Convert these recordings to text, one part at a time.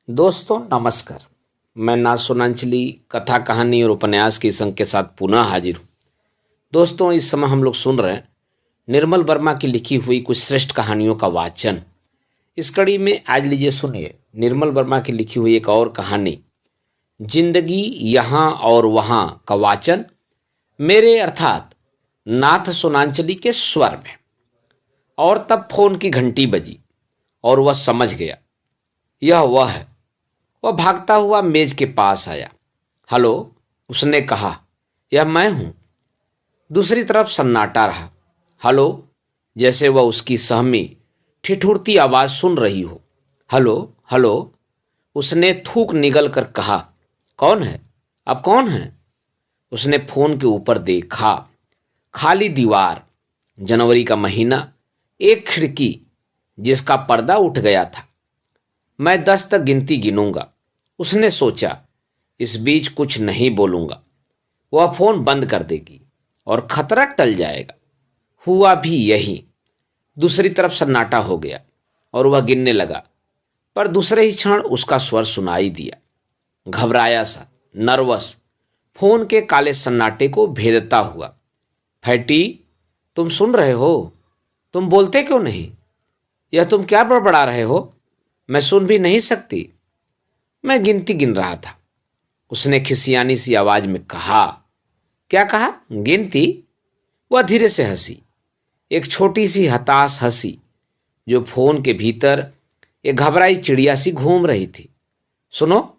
दोस्तों नमस्कार। मैं नाथ सोनांचली कथा कहानी और उपन्यास की संग के साथ पुनः हाजिर हूँ। दोस्तों इस समय हम लोग सुन रहे हैं निर्मल वर्मा की लिखी हुई कुछ श्रेष्ठ कहानियों का वाचन। इस कड़ी में आज लीजिए सुनिए निर्मल वर्मा की लिखी हुई एक और कहानी जिंदगी यहाँ और वहाँ का वाचन मेरे अर्थात नाथ सोनांचली के स्वर में। और तब फोन की घंटी बजी और वह समझ गया यह वह है। वह भागता हुआ मेज के पास आया। हेलो, उसने कहा। यह मैं हूं। दूसरी तरफ सन्नाटा रहा। हेलो, जैसे वह उसकी सहमी ठिठुरती आवाज सुन रही हो। हेलो हेलो, उसने थूक निगल कर कहा। कौन है? अब कौन है? उसने फोन के ऊपर देखा। खाली दीवार, जनवरी का महीना, एक खिड़की जिसका पर्दा उठ गया था। मैं 10 तक गिनती गिनूंगा, उसने सोचा। इस बीच कुछ नहीं बोलूंगा, वह फोन बंद कर देगी और खतरा टल जाएगा। हुआ भी यही। दूसरी तरफ सन्नाटा हो गया और वह गिनने लगा, पर दूसरे ही क्षण उसका स्वर सुनाई दिया, घबराया सा, नर्वस, फोन के काले सन्नाटे को भेदता हुआ। फैटी, तुम सुन रहे हो? तुम बोलते क्यों नहीं? यह तुम क्या बड़बड़ा रहे हो? मैं सुन भी नहीं सकती। मैं गिनती गिन रहा था, उसने खिसियानी सी आवाज में कहा। क्या कहा? गिनती? वह धीरे से हंसी, एक छोटी सी हताश हंसी जो फोन के भीतर एक घबराई चिड़िया सी घूम रही थी। सुनो,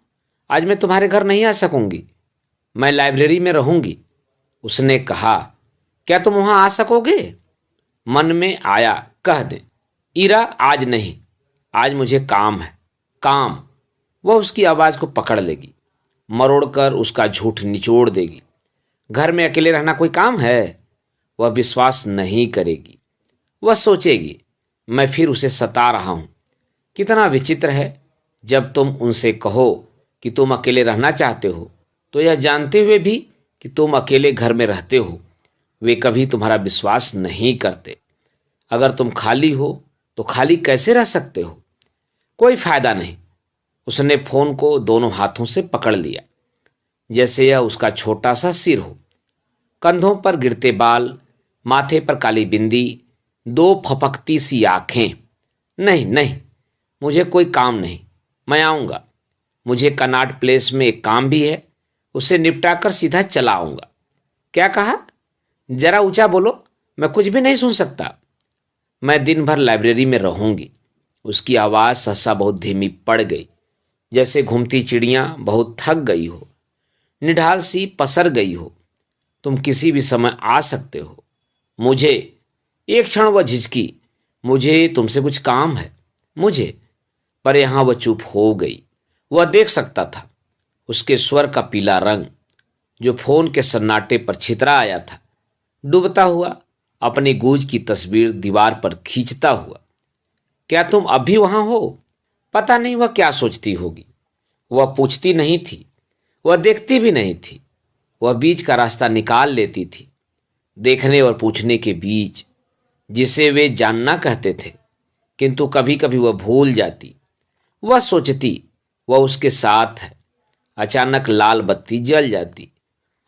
आज मैं तुम्हारे घर नहीं आ सकूंगी, मैं लाइब्रेरी में रहूंगी, उसने कहा। क्या तुम वहां आ सकोगे? मन में आया कह दे। इरा, आज नहीं, आज मुझे काम है, काम। वह उसकी आवाज को पकड़ लेगी, मरोड़कर उसका झूठ निचोड़ देगी। घर में अकेले रहना कोई काम है? वह विश्वास नहीं करेगी। वह सोचेगी, मैं फिर उसे सता रहा हूं। कितना विचित्र है, जब तुम उनसे कहो कि तुम अकेले रहना चाहते हो तो यह जानते हुए भी कि तुम अकेले घर में रहते हो, वे कभी तुम्हारा विश्वास नहीं करते। अगर तुम खाली हो तो खाली कैसे रह सकते हो? कोई फायदा नहीं। उसने फोन को दोनों हाथों से पकड़ लिया, जैसे यह उसका छोटा सा सिर हो। कंधों पर गिरते बाल, माथे पर काली बिंदी, दो फपकती सी आंखें। नहीं नहीं, मुझे कोई काम नहीं, मैं आऊंगा। मुझे कनॉट प्लेस में एक काम भी है, उसे निपटाकर सीधा चला आऊंगा। क्या कहा? जरा ऊंचा बोलो, मैं कुछ भी नहीं सुन सकता। मैं दिन भर लाइब्रेरी में रहूंगी। उसकी आवाज सहसा बहुत धीमी पड़ गई, जैसे घूमती चिड़िया बहुत थक गई हो, निढाल सी पसर गई हो। तुम किसी भी समय आ सकते हो। मुझे, एक क्षण वह झिझकी, मुझे तुमसे कुछ काम है, मुझे। पर यहां वह चुप हो गई। वह देख सकता था उसके स्वर का पीला रंग जो फोन के सन्नाटे पर छितरा आया था, डूबता हुआ अपनी गूंज की तस्वीर दीवार पर खींचता हुआ। क्या तुम अब भी वहां हो? पता नहीं वह क्या सोचती होगी। वह पूछती नहीं थी, वह देखती भी नहीं थी। वह बीच का रास्ता निकाल लेती थी, देखने और पूछने के बीच, जिसे वे जानना कहते थे। किंतु कभी कभी वह भूल जाती। वह सोचती वह उसके साथ है। अचानक लाल बत्ती जल जाती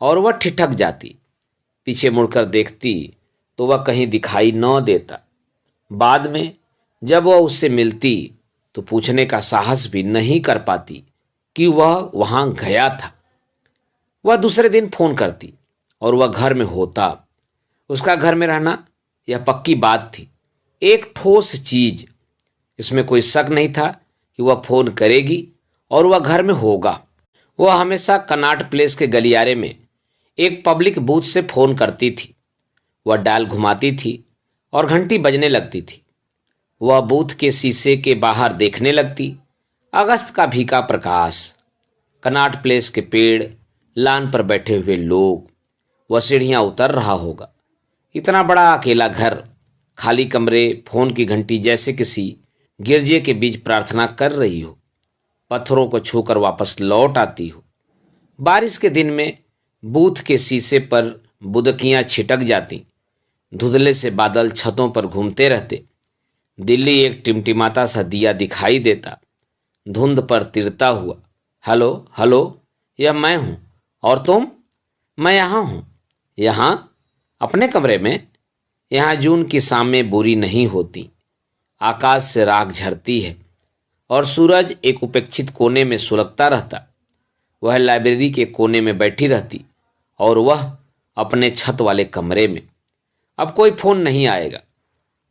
और वह ठिठक जाती। पीछे मुड़कर देखती तो वह कहीं दिखाई न देता। बाद में जब वह उससे मिलती तो पूछने का साहस भी नहीं कर पाती कि वह वहां गया था। वह दूसरे दिन फोन करती और वह घर में होता। उसका घर में रहना यह पक्की बात थी, एक ठोस चीज। इसमें कोई शक नहीं था कि वह फोन करेगी और वह घर में होगा। वह हमेशा कनॉट प्लेस के गलियारे में एक पब्लिक बूथ से फोन करती थी। वह डायल घुमाती थी और घंटी बजने लगती थी। वह बूथ के शीशे के बाहर देखने लगती। अगस्त का भीगा प्रकाश, कनॉट प्लेस के पेड़, लान पर बैठे हुए लोग। वह सीढ़ियां उतर रहा होगा। इतना बड़ा अकेला घर, खाली कमरे, फोन की घंटी जैसे किसी गिरजे के बीच प्रार्थना कर रही हो, पत्थरों को छूकर वापस लौट आती हो। बारिश के दिन में बूथ के शीशे पर बुदकियां छिटक जाती। धुंधले से बादल छतों पर घूमते रहते। दिल्ली एक टिमटिमाता सा दिया दिखाई देता। धुंध पर तिरता हुआ। हेलो हेलो, यह मैं हूं। और तुम? मैं यहाँ हूं। यहाँ? अपने कमरे में? यहाँ जून की शामें बुरी नहीं होती, आकाश से राख झरती है और सूरज एक उपेक्षित कोने में सुलगता रहता। वह लाइब्रेरी के कोने में बैठी रहती और वह अपने छत वाले कमरे में। अब कोई फोन नहीं आएगा।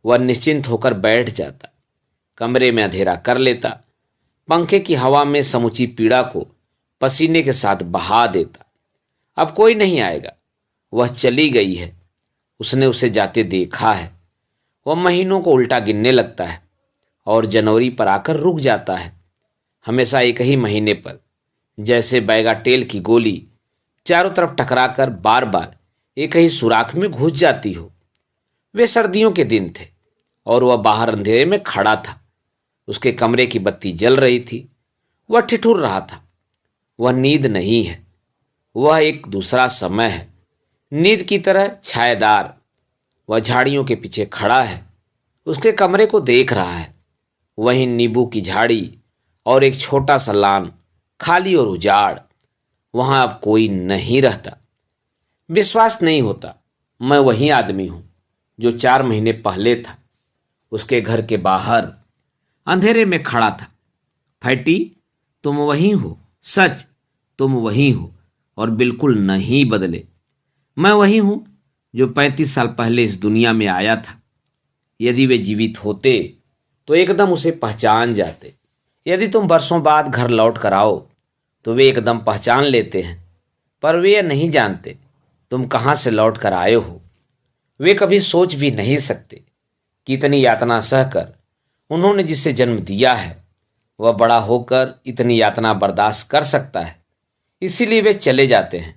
वह निश्चिंत होकर बैठ जाता, कमरे में अंधेरा कर लेता, पंखे की हवा में समूची पीड़ा को पसीने के साथ बहा देता। अब कोई नहीं आएगा। वह चली गई है, उसने उसे जाते देखा है। वह महीनों को उल्टा गिनने लगता है और जनवरी पर आकर रुक जाता है, हमेशा एक ही महीने पर, जैसे बैगाटेल की गोली चारों तरफ टकराकर बार बार एक ही सुराख में घुस जाती हो। वे सर्दियों के दिन थे और वह बाहर अंधेरे में खड़ा था। उसके कमरे की बत्ती जल रही थी। वह ठिठुर रहा था। वह नींद नहीं है, वह एक दूसरा समय है, नींद की तरह छायादार। वह झाड़ियों के पीछे खड़ा है, उसके कमरे को देख रहा है। वहीं नींबू की झाड़ी और एक छोटा सा लान, खाली और उजाड़। वहां अब कोई नहीं रहता। विश्वास नहीं होता, मैं वही आदमी हूं जो 4 महीने पहले था, उसके घर के बाहर अंधेरे में खड़ा था। फैटी, तुम वही हो, सच तुम वही हो और बिल्कुल नहीं बदले। मैं वही हूं जो 35 साल पहले इस दुनिया में आया था। यदि वे जीवित होते तो एकदम उसे पहचान जाते। यदि तुम बरसों बाद घर लौट कर आओ तो वे एकदम पहचान लेते हैं, पर वे यह नहीं जानते तुम कहाँ से लौट कर आए हो। वे कभी सोच भी नहीं सकते कि इतनी यातना सहकर उन्होंने जिसे जन्म दिया है वह बड़ा होकर इतनी यातना बर्दाश्त कर सकता है। इसीलिए वे चले जाते हैं,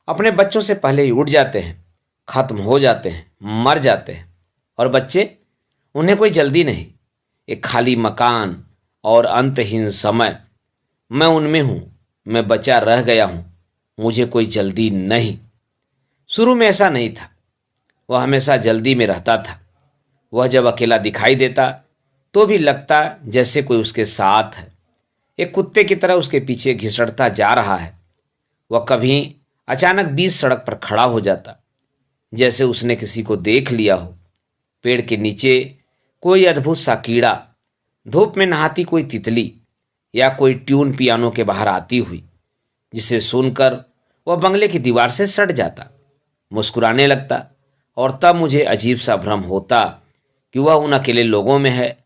अपने बच्चों से पहले ही उठ जाते हैं, खत्म हो जाते हैं, मर जाते हैं। और बच्चे, उन्हें कोई जल्दी नहीं। एक खाली मकान और अंतहीन समय, मैं उनमें हूं, मैं बचा रह गया हूं, मुझे कोई जल्दी नहीं। शुरू में ऐसा नहीं था, वह हमेशा जल्दी में रहता था। वह जब अकेला दिखाई देता तो भी लगता जैसे कोई उसके साथ है, एक कुत्ते की तरह उसके पीछे घिसड़ता जा रहा है। वह कभी अचानक बीच सड़क पर खड़ा हो जाता, जैसे उसने किसी को देख लिया हो। पेड़ के नीचे कोई अद्भुत सा कीड़ा, धूप में नहाती कोई तितली, या कोई ट्यून पियानो के बाहर आती हुई, जिसे सुनकर वह बंगले की दीवार से सट जाता, मुस्कुराने लगता। और तब मुझे अजीब सा भ्रम होता कि वह उन अकेले लोगों में है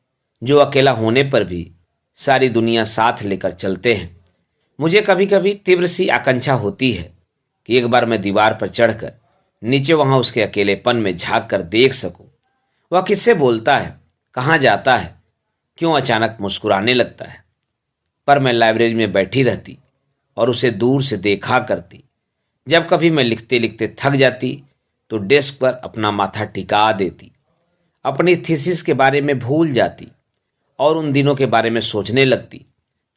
जो अकेला होने पर भी सारी दुनिया साथ लेकर चलते हैं। मुझे कभी कभी तीव्र सी आकांक्षा होती है कि एक बार मैं दीवार पर चढ़कर नीचे वहां उसके अकेलेपन में झांक कर देख सकूं। वह किससे बोलता है, कहाँ जाता है, क्यों अचानक मुस्कुराने लगता है। पर मैं लाइब्रेरी में बैठी रहती और उसे दूर से देखा करती। जब कभी मैं लिखते लिखते थक जाती तो डेस्क पर अपना माथा टिका देती, अपनी थीसिस के बारे में भूल जाती और उन दिनों के बारे में सोचने लगती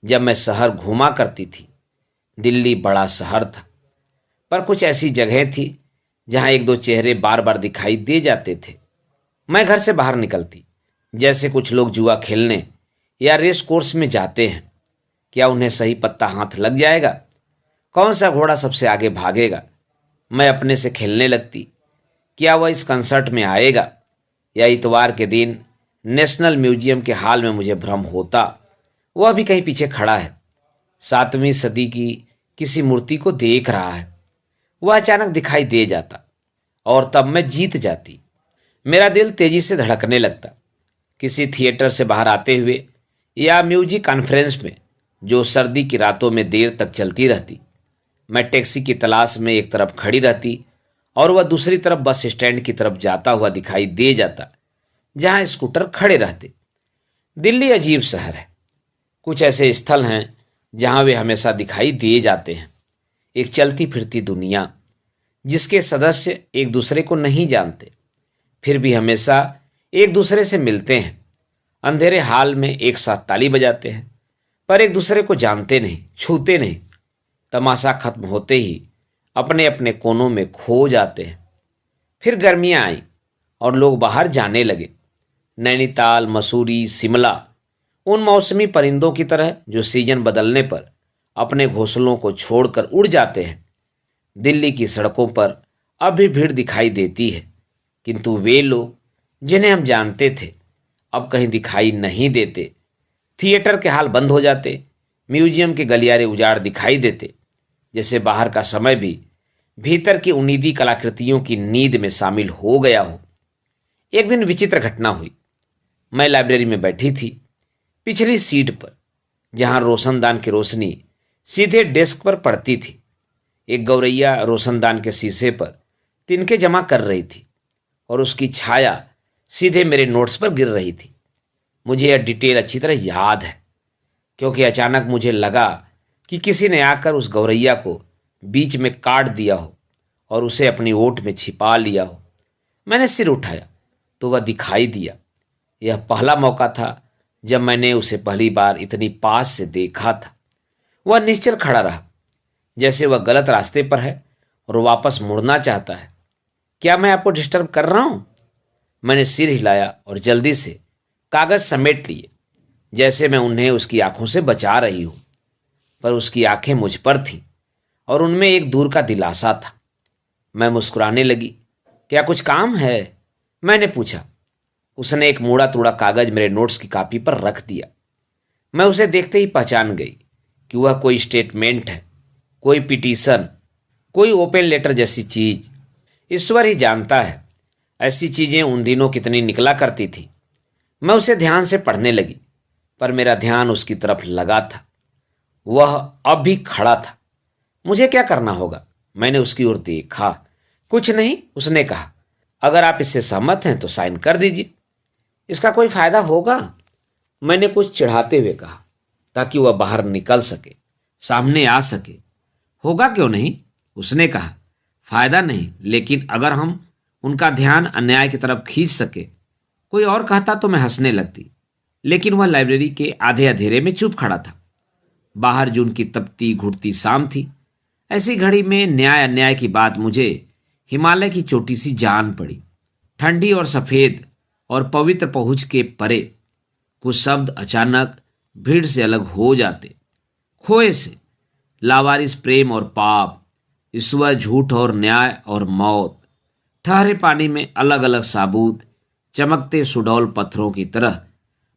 जब मैं शहर घूमा करती थी। दिल्ली बड़ा शहर था, पर कुछ ऐसी जगह थी जहां एक दो चेहरे बार बार दिखाई दे जाते थे। मैं घर से बाहर निकलती, जैसे कुछ लोग जुआ खेलने या रेस कोर्स में जाते हैं। क्या उन्हें सही पत्ता हाथ लग जाएगा? कौन सा घोड़ा सबसे आगे भागेगा? मैं अपने से खेलने लगती, क्या वह इस कंसर्ट में आएगा? या इतवार के दिन नेशनल म्यूजियम के हाल में मुझे भ्रम होता वह भी कहीं पीछे खड़ा है, 7वीं सदी की किसी मूर्ति को देख रहा है। वह अचानक दिखाई दे जाता और तब मैं जीत जाती। मेरा दिल तेजी से धड़कने लगता। किसी थिएटर से बाहर आते हुए या म्यूजिक कॉन्फ्रेंस में जो सर्दी की रातों में देर तक चलती रहती, मैं टैक्सी की तलाश में एक तरफ खड़ी रहती और वह दूसरी तरफ बस स्टैंड की तरफ जाता हुआ दिखाई दे जाता, जहां स्कूटर खड़े रहते। दिल्ली अजीब शहर है। कुछ ऐसे स्थल हैं जहां वे हमेशा दिखाई दिए जाते हैं। एक चलती फिरती दुनिया जिसके सदस्य एक दूसरे को नहीं जानते, फिर भी हमेशा एक दूसरे से मिलते हैं। अंधेरे हाल में एक साथ ताली बजाते हैं, पर एक दूसरे को जानते नहीं, छूते नहीं। तमाशा खत्म होते ही अपने अपने कोनों में खो जाते हैं। फिर गर्मियां आई और लोग बाहर जाने लगे। नैनीताल, मसूरी, शिमला, उन मौसमी परिंदों की तरह जो सीजन बदलने पर अपने घोंसलों को छोड़कर उड़ जाते हैं। दिल्ली की सड़कों पर अब भी भीड़ दिखाई देती है, किंतु वे लोग जिन्हें हम जानते थे अब कहीं दिखाई नहीं देते। थिएटर के हाल बंद हो जाते, म्यूजियम के गलियारे उजाड़ दिखाई देते, जैसे बाहर का समय भी भीतर की उन्नीदी कलाकृतियों की नींद में शामिल हो गया हो। एक दिन विचित्र घटना हुई। मैं लाइब्रेरी में बैठी थी, पिछली सीट पर, जहां रोशनदान की रोशनी सीधे डेस्क पर पड़ती थी। एक गौरैया रोशनदान के शीशे पर तिनके जमा कर रही थी और उसकी छाया सीधे मेरे नोट्स पर गिर रही थी। मुझे यह डिटेल अच्छी तरह याद है, क्योंकि अचानक मुझे लगा कि किसी ने आकर उस गौरैया को बीच में काट दिया हो और उसे अपनी ओट में छिपा लिया हो। मैंने सिर उठाया तो वह दिखाई दिया। यह पहला मौका था जब मैंने उसे पहली बार इतनी पास से देखा था। वह निश्चल खड़ा रहा, जैसे वह गलत रास्ते पर है और वापस मुड़ना चाहता है। क्या मैं आपको डिस्टर्ब कर रहा हूं? मैंने सिर हिलाया और जल्दी से कागज समेट लिए, जैसे मैं उन्हें उसकी आंखों से बचा रही हूं। पर उसकी आंखें मुझ पर थीं और उनमें एक दूर का दिलासा था। मैं मुस्कुराने लगी। क्या कुछ काम है? मैंने पूछा। उसने एक मुड़ा तुड़ा कागज मेरे नोट्स की कॉपी पर रख दिया। मैं उसे देखते ही पहचान गई कि वह कोई स्टेटमेंट है, कोई पिटीशन, कोई ओपन लेटर जैसी चीज। ईश्वर ही जानता है ऐसी चीजें उन दिनों कितनी निकला करती थी। मैं उसे ध्यान से पढ़ने लगी, पर मेरा ध्यान उसकी तरफ लगा था। वह अब भी खड़ा था। मुझे क्या करना होगा? मैंने उसकी ओर देखा। कुछ नहीं, उसने कहा। अगर आप इससे सहमत हैं तो साइन कर दीजिए। इसका कोई फायदा होगा? मैंने कुछ चिढ़ाते हुए कहा, ताकि वह बाहर निकल सके, सामने आ सके। होगा क्यों नहीं? उसने कहा। फायदा नहीं, लेकिन अगर हम उनका ध्यान अन्याय की तरफ खींच सके। कोई और कहता तो मैं हंसने लगती, लेकिन वह लाइब्रेरी के आधे अंधेरे में चुप खड़ा था। बाहर जून की तपती घुटती शाम थी। ऐसी घड़ी में न्याय अन्याय की बात मुझे हिमालय की चोटी सी जान पड़ी। ठंडी और सफेद और पवित्र पहुंच के परे कुछ शब्द अचानक भीड़ से अलग हो जाते। खोए से लावारिस प्रेम और पाप, ईश्वर झूठ और न्याय और मौत, ठहरे पानी में अलग अलग साबूत चमकते सुडौल पत्थरों की तरह।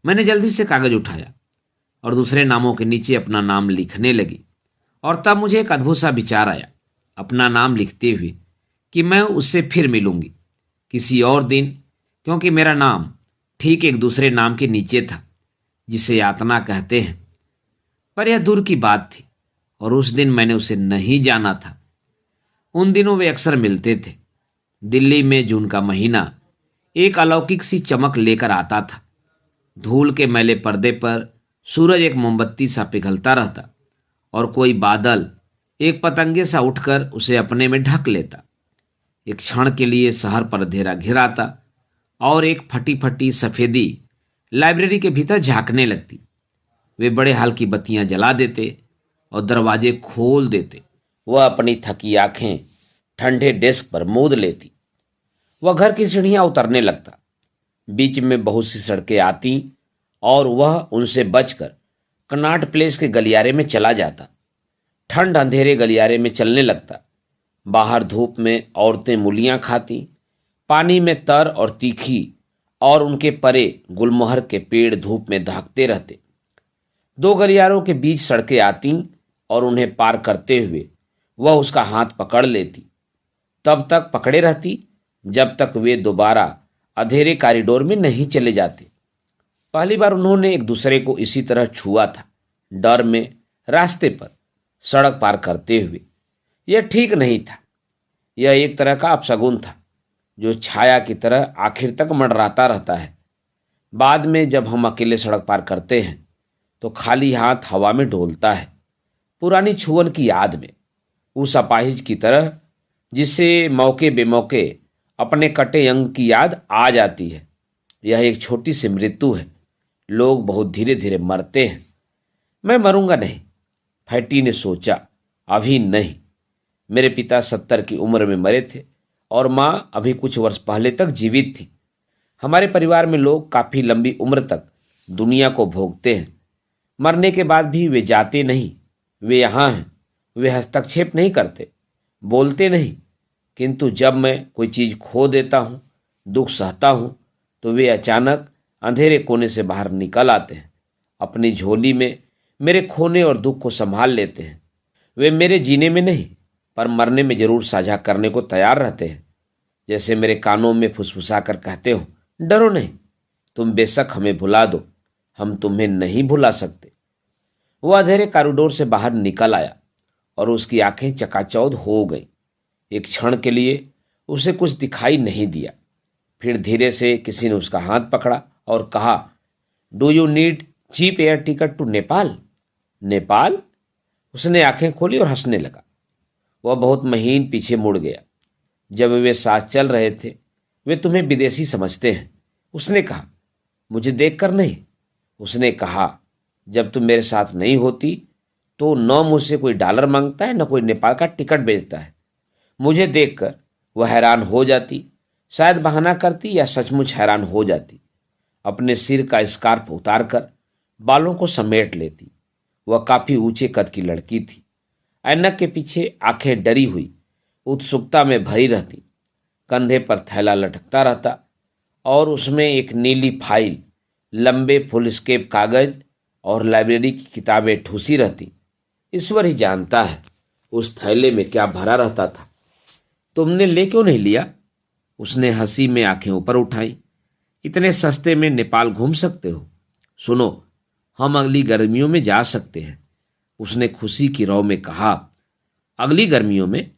मैंने जल्दी से कागज उठाया और दूसरे नामों के नीचे अपना नाम लिखने लगी। और तब मुझे एक अद्भुत सा विचार आया, अपना नाम लिखते हुए, कि मैं उससे फिर मिलूंगी किसी और दिन, क्योंकि मेरा नाम ठीक एक दूसरे नाम के नीचे था, जिसे यातना कहते हैं। पर यह दूर की बात थी और उस दिन मैंने उसे नहीं जाना था। उन दिनों वे अक्सर मिलते थे। दिल्ली में जून का महीना एक अलौकिक सी चमक लेकर आता था। धूल के मैले पर्दे पर सूरज एक मोमबत्ती सा पिघलता रहता और कोई बादल एक पतंगे सा उठकर उसे अपने में ढक लेता। एक क्षण के लिए शहर पर अंधेरा घिर आता और एक फटी फटी सफेदी लाइब्रेरी के भीतर झांकने लगती। वे बड़े हाल की बत्तियां जला देते और दरवाजे खोल देते। वह अपनी थकी आंखें ठंडे डेस्क पर मूंद लेती। वह घर की सीढ़ियां उतरने लगता। बीच में बहुत सी सड़कें आती और वह उनसे बचकर कनॉट प्लेस के गलियारे में चला जाता। ठंड अंधेरे गलियारे में चलने लगता। बाहर धूप में औरतें मूलियां खाती, पानी में तर और तीखी, और उनके परे गुलमोहर के पेड़ धूप में दहकते रहते। दो गलियारों के बीच सड़कें आती और उन्हें पार करते हुए वह उसका हाथ पकड़ लेती। तब तक पकड़े रहती जब तक वे दोबारा अंधेरे कॉरिडोर में नहीं चले जाते। पहली बार उन्होंने एक दूसरे को इसी तरह छुआ था, डर में, रास्ते पर, सड़क पार करते हुए। यह ठीक नहीं था। यह एक तरह का अपशगुन था, जो छाया की तरह आखिर तक मंडराता रहता है। बाद में जब हम अकेले सड़क पार करते हैं तो खाली हाथ हवा में डोलता है, पुरानी छुअन की याद में, उस अपाहिज की तरह जिससे मौके बेमौके अपने कटे अंग की याद आ जाती है। यह एक छोटी सी मृत्यु है। लोग बहुत धीरे धीरे मरते हैं। मैं मरूंगा नहीं, फैटी ने सोचा। अभी नहीं। मेरे पिता 70 की उम्र में मरे थे और माँ अभी कुछ वर्ष पहले तक जीवित थी। हमारे परिवार में लोग काफी लंबी उम्र तक दुनिया को भोगते हैं। मरने के बाद भी वे जाते नहीं, वे यहाँ हैं। वे हस्तक्षेप नहीं करते, बोलते नहीं, किंतु जब मैं कोई चीज़ खो देता हूँ, दुख सहता हूँ, तो वे अचानक अंधेरे कोने से बाहर निकल आते हैं। अपनी झोली में मेरे खोने और दुख को संभाल लेते हैं। वे मेरे जीने में नहीं, पर मरने में जरूर साझा करने को तैयार रहते हैं। जैसे मेरे कानों में फुसफुसा कर कहते हो, डरो नहीं, तुम बेशक हमें भुला दो, हम तुम्हें नहीं भुला सकते। वह अंधेरे कॉरिडोर से बाहर निकल आया और उसकी आंखें चकाचौंध हो गईं। एक क्षण के लिए उसे कुछ दिखाई नहीं दिया। फिर धीरे से किसी ने उसका हाथ पकड़ा और कहा, do you need cheap air ticket to Nepal? Nepal? उसने आंखें खोली और हंसने लगा। वह बहुत महीन पीछे मुड़ गया। जब वे साथ चल रहे थे, वे तुम्हें विदेशी समझते हैं, उसने कहा। मुझे देखकर नहीं, उसने कहा, जब तुम मेरे साथ नहीं होती तो न मुझसे कोई डॉलर मांगता है, न कोई नेपाल का टिकट बेचता है। मुझे देखकर वह हैरान हो जाती, शायद बहाना करती या सचमुच हैरान हो जाती। अपने सिर का स्कार्फ उतारकर बालों को समेट लेती। वह काफी ऊंचे कद की लड़की थी। ऐनक के पीछे आंखें डरी हुई उत्सुकता में भरी रहती। कंधे पर थैला लटकता रहता और उसमें एक नीली फाइल, लंबे फुलस्केप कागज और लाइब्रेरी की किताबें ठूसी रहती। ईश्वर ही जानता है उस थैले में क्या भरा रहता था। तुमने ले क्यों नहीं लिया? उसने हंसी में आंखें ऊपर उठाई। इतने सस्ते में नेपाल घूम सकते हो? सुनो, हम अगली गर्मियों में जा सकते हैं, उसने खुशी की रौ में कहा। अगली गर्मियों में?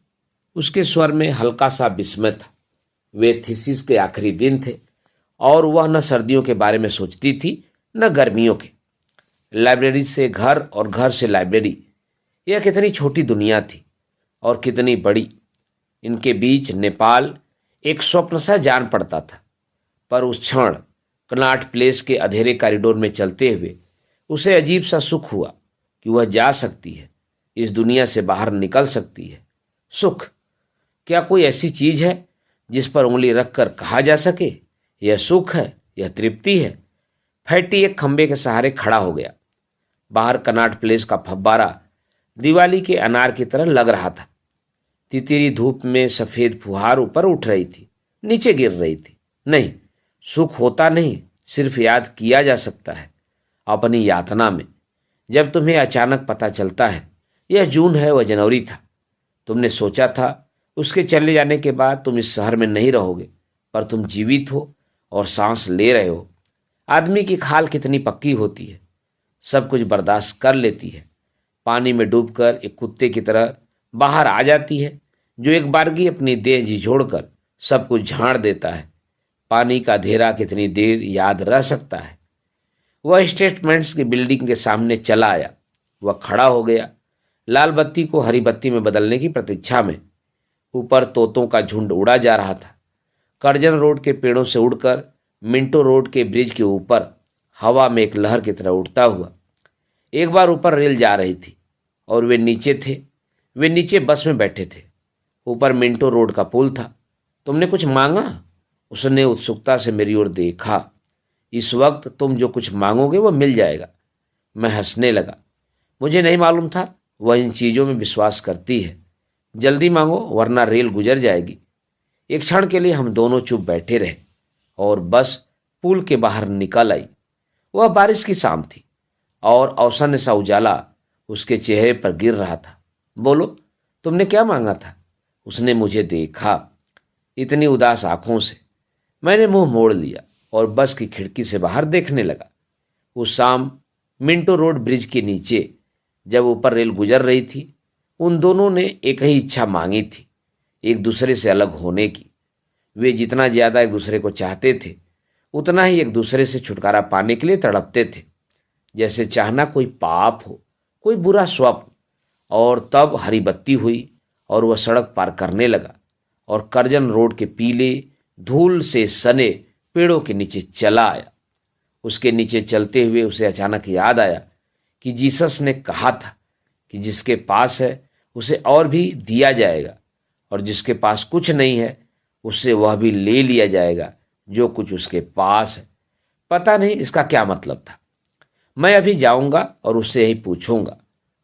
उसके स्वर में हल्का सा विस्मय था। वे थीसिस के आखिरी दिन थे और वह न सर्दियों के बारे में सोचती थी न गर्मियों के। लाइब्रेरी से घर और घर से लाइब्रेरी, यह कितनी छोटी दुनिया थी और कितनी बड़ी। इनके बीच नेपाल एक स्वप्न सा जान पड़ता था। पर उस क्षण कनॉट प्लेस के अंधेरे कॉरिडोर में चलते हुए उसे अजीब सा सुख हुआ कि वह जा सकती है, इस दुनिया से बाहर निकल सकती है। सुख? क्या कोई ऐसी चीज है जिस पर उंगली रखकर कहा जा सके यह सुख है, यह तृप्ति है? फैटी एक खंबे के सहारे खड़ा हो गया। बाहर कनॉट प्लेस का फव्वारा दिवाली के अनार की तरह लग रहा था। तितीरी धूप में सफेद फुहार ऊपर उठ रही थी, नीचे गिर रही थी। नहीं, सुख होता नहीं, सिर्फ याद किया जा सकता है अपनी यातना में। जब तुम्हें अचानक पता चलता है यह जून है, वह जनवरी था। तुमने सोचा था उसके चले जाने के बाद तुम इस शहर में नहीं रहोगे, पर तुम जीवित हो और सांस ले रहे हो। आदमी की खाल कितनी पक्की होती है, सब कुछ बर्दाश्त कर लेती है। पानी में डूबकर एक कुत्ते की तरह बाहर आ जाती है, जो एक बारगी अपनी देह झिझोड़कर सब कुछ झाड़ देता है। पानी का अंधेरा कितनी देर याद रह सकता है? वह स्टेटमेंट्स की बिल्डिंग के सामने चला आया। वह खड़ा हो गया, लाल बत्ती को हरी बत्ती में बदलने की प्रतीक्षा में। ऊपर तोतों का झुंड उड़ा जा रहा था, करजन रोड के पेड़ों से उड़कर मिंटो रोड के ब्रिज के ऊपर हवा में एक लहर की तरह उड़ता हुआ। एक बार ऊपर रेल जा रही थी और वे नीचे थे। वे नीचे बस में बैठे थे। ऊपर मिंटो रोड का पुल था। तुमने कुछ मांगा? उसने उत्सुकता से मेरी ओर देखा। इस वक्त तुम जो कुछ मांगोगे वो मिल जाएगा। मैं हंसने लगा। मुझे नहीं मालूम था वह इन चीज़ों में विश्वास करती है। जल्दी मांगो वरना रेल गुजर जाएगी। एक क्षण के लिए हम दोनों चुप बैठे रहे और बस पुल के बाहर निकल आई। वह बारिश की शाम थी और अवसन्न सा उजाला उसके चेहरे पर गिर रहा था। बोलो, तुमने क्या मांगा था? उसने मुझे देखा इतनी उदास आंखों से। मैंने मुंह मोड़ लिया और बस की खिड़की से बाहर देखने लगा। उस शाम मिंटो रोड ब्रिज के नीचे जब ऊपर रेल गुजर रही थी, उन दोनों ने एक ही इच्छा मांगी थी, एक दूसरे से अलग होने की। वे जितना ज्यादा एक दूसरे को चाहते थे उतना ही एक दूसरे से छुटकारा पाने के लिए तड़पते थे, जैसे चाहना कोई पाप हो, कोई बुरा स्वप्न। और तब हरी बत्ती हुई और वह सड़क पार करने लगा और करजन रोड के पीले धूल से सने पेड़ों के नीचे चला आया। उसके नीचे चलते हुए उसे अचानक याद आया कि जीसस ने कहा था कि जिसके पास है उसे और भी दिया जाएगा और जिसके पास कुछ नहीं है उससे वह भी ले लिया जाएगा जो कुछ उसके पास है। पता नहीं इसका क्या मतलब था, मैं अभी जाऊंगा और उससे यही पूछूंगा।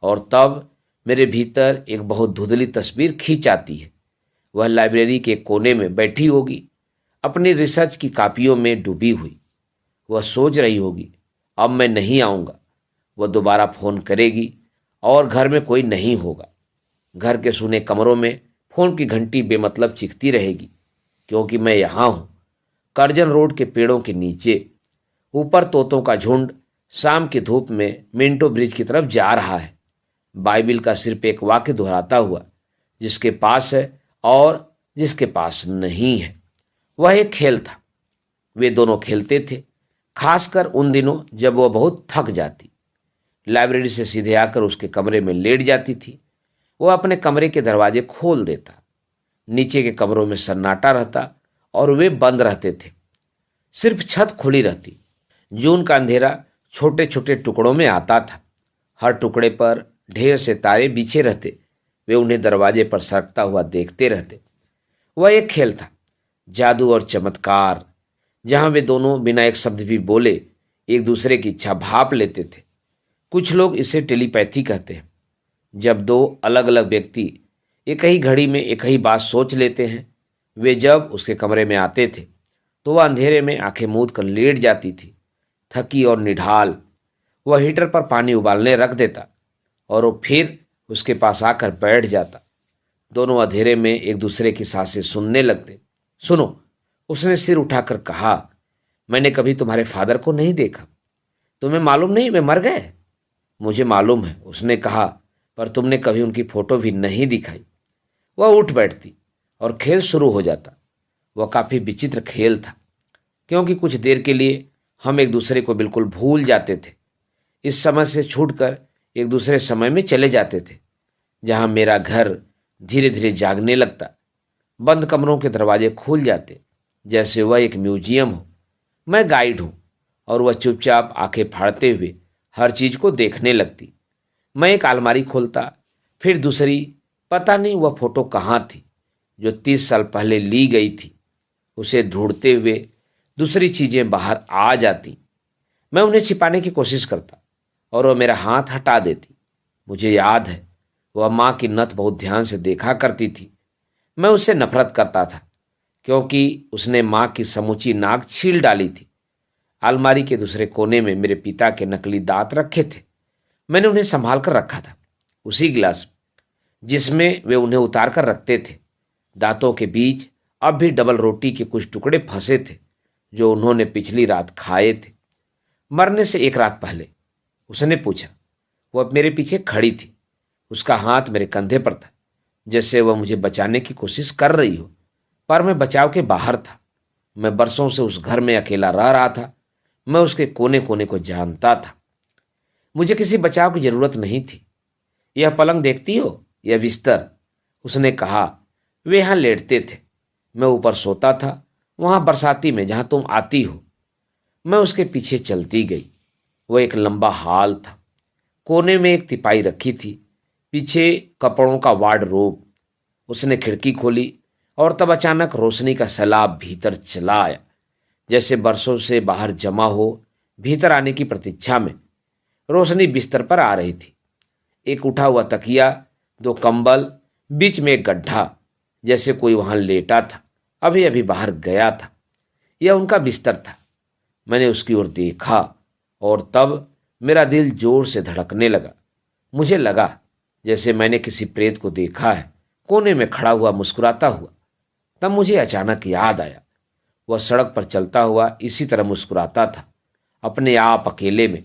और तब मेरे भीतर एक बहुत धुंधली तस्वीर खींच आती है। वह लाइब्रेरी के कोने में बैठी होगी, अपनी रिसर्च की कापियों में डूबी हुई। वह सोच रही होगी, अब मैं नहीं आऊँगा। वह दोबारा फ़ोन करेगी और घर में कोई नहीं होगा। घर के सूने कमरों में फ़ोन की घंटी बेमतलब चीखती रहेगी, क्योंकि मैं यहाँ हूँ, करजन रोड के पेड़ों के नीचे। ऊपर तोतों का झुंड शाम की धूप में मिंटो ब्रिज की तरफ जा रहा है, बाइबिल का सिर्फ एक वाक्य दोहराता हुआ, जिसके पास है और जिसके पास नहीं है। वह एक खेल था। वे दोनों खेलते थे, खासकर उन दिनों जब वह बहुत थक जाती। लाइब्रेरी से सीधे आकर उसके कमरे में लेट जाती थी। वह अपने कमरे के दरवाजे खोल देता। नीचे के कमरों में सन्नाटा रहता और वे बंद रहते थे। सिर्फ छत खुली रहती। जून का अंधेरा छोटे छोटे टुकड़ों में आता था। हर टुकड़े पर ढेर से तारे बिछे रहते। वे उन्हें दरवाजे पर सरकता हुआ देखते रहते। वह एक खेल था, जादू और चमत्कार, जहां वे दोनों बिना एक शब्द भी बोले एक दूसरे की इच्छा भाप लेते थे। कुछ लोग इसे टेलीपैथी कहते हैं। जब दो अलग अलग व्यक्ति एक ही घड़ी में एक ही बात सोच लेते हैं। वे जब उसके कमरे में आते थे तो वह अंधेरे में आंखें मूंद कर लेट जाती थी, थकी और निढाल। वह हीटर पर पानी उबालने रख देता और वो फिर उसके पास आकर बैठ जाता। दोनों अंधेरे में एक दूसरे की सांसें सुनने लगते। सुनो, उसने सिर उठाकर कहा, मैंने कभी तुम्हारे फादर को नहीं देखा। तुम्हें मालूम नहीं वे मर गए? मुझे मालूम है, उसने कहा, पर तुमने कभी उनकी फोटो भी नहीं दिखाई। वह उठ बैठती और खेल शुरू हो जाता। वह काफ़ी विचित्र खेल था, क्योंकि कुछ देर के लिए हम एक दूसरे को बिल्कुल भूल जाते थे। इस समय से छूटकर एक दूसरे समय में चले जाते थे, जहां मेरा घर धीरे धीरे जागने लगता। बंद कमरों के दरवाजे खुल जाते, जैसे वह एक म्यूजियम हो। मैं गाइड हूं और वह चुपचाप आंखें फाड़ते हुए हर चीज को देखने लगती। मैं एक अलमारी खोलता, फिर दूसरी। पता नहीं वह फोटो कहाँ थी जो 30 साल पहले ली गई थी। उसे ढूंढते हुए दूसरी चीजें बाहर आ जाती। मैं उन्हें छिपाने की कोशिश करता और वह मेरा हाथ हटा देती। मुझे याद है, वह माँ की नथ बहुत ध्यान से देखा करती थी। मैं उससे नफरत करता था, क्योंकि उसने माँ की समूची नाक छील डाली थी। अलमारी के दूसरे कोने में मेरे पिता के नकली दांत रखे थे। मैंने उन्हें संभाल कर रखा था, उसी गिलास जिसमें वे उन्हें उतार कर रखते थे। दांतों के बीच अब भी डबल रोटी के कुछ टुकड़े फंसे थे, जो उन्होंने पिछली रात खाए थे, मरने से एक रात पहले। उसने पूछा। वह मेरे पीछे खड़ी थी, उसका हाथ मेरे कंधे पर था, जैसे वह मुझे बचाने की कोशिश कर रही हो, पर मैं बचाव के बाहर था। मैं बरसों से उस घर में अकेला रह रहा था। मैं उसके कोने कोने को जानता था। मुझे किसी बचाव की जरूरत नहीं थी। यह पलंग देखती हो, यह बिस्तर, उसने कहा। वे यहाँ लेटते थे। मैं ऊपर सोता था, वहां बरसाती में जहां तुम आती हो। मैं उसके पीछे चलती गई। वह एक लंबा हॉल था। कोने में एक तिपाई रखी थी, पीछे कपड़ों का वार्डरोब। उसने खिड़की खोली और तब अचानक रोशनी का सैलाब भीतर चला आया, जैसे बरसों से बाहर जमा हो भीतर आने की प्रतीक्षा में। रोशनी बिस्तर पर आ रही थी। एक उठा हुआ तकिया, 2 कंबल, बीच में एक गड्ढा, जैसे कोई वहां लेटा था, अभी अभी बाहर गया था। यह उनका बिस्तर था। मैंने उसकी ओर देखा और तब मेरा दिल जोर से धड़कने लगा। मुझे लगा जैसे मैंने किसी प्रेत को देखा है, कोने में खड़ा हुआ मुस्कुराता हुआ। तब मुझे अचानक याद आया, वह सड़क पर चलता हुआ इसी तरह मुस्कुराता था, अपने आप अकेले में,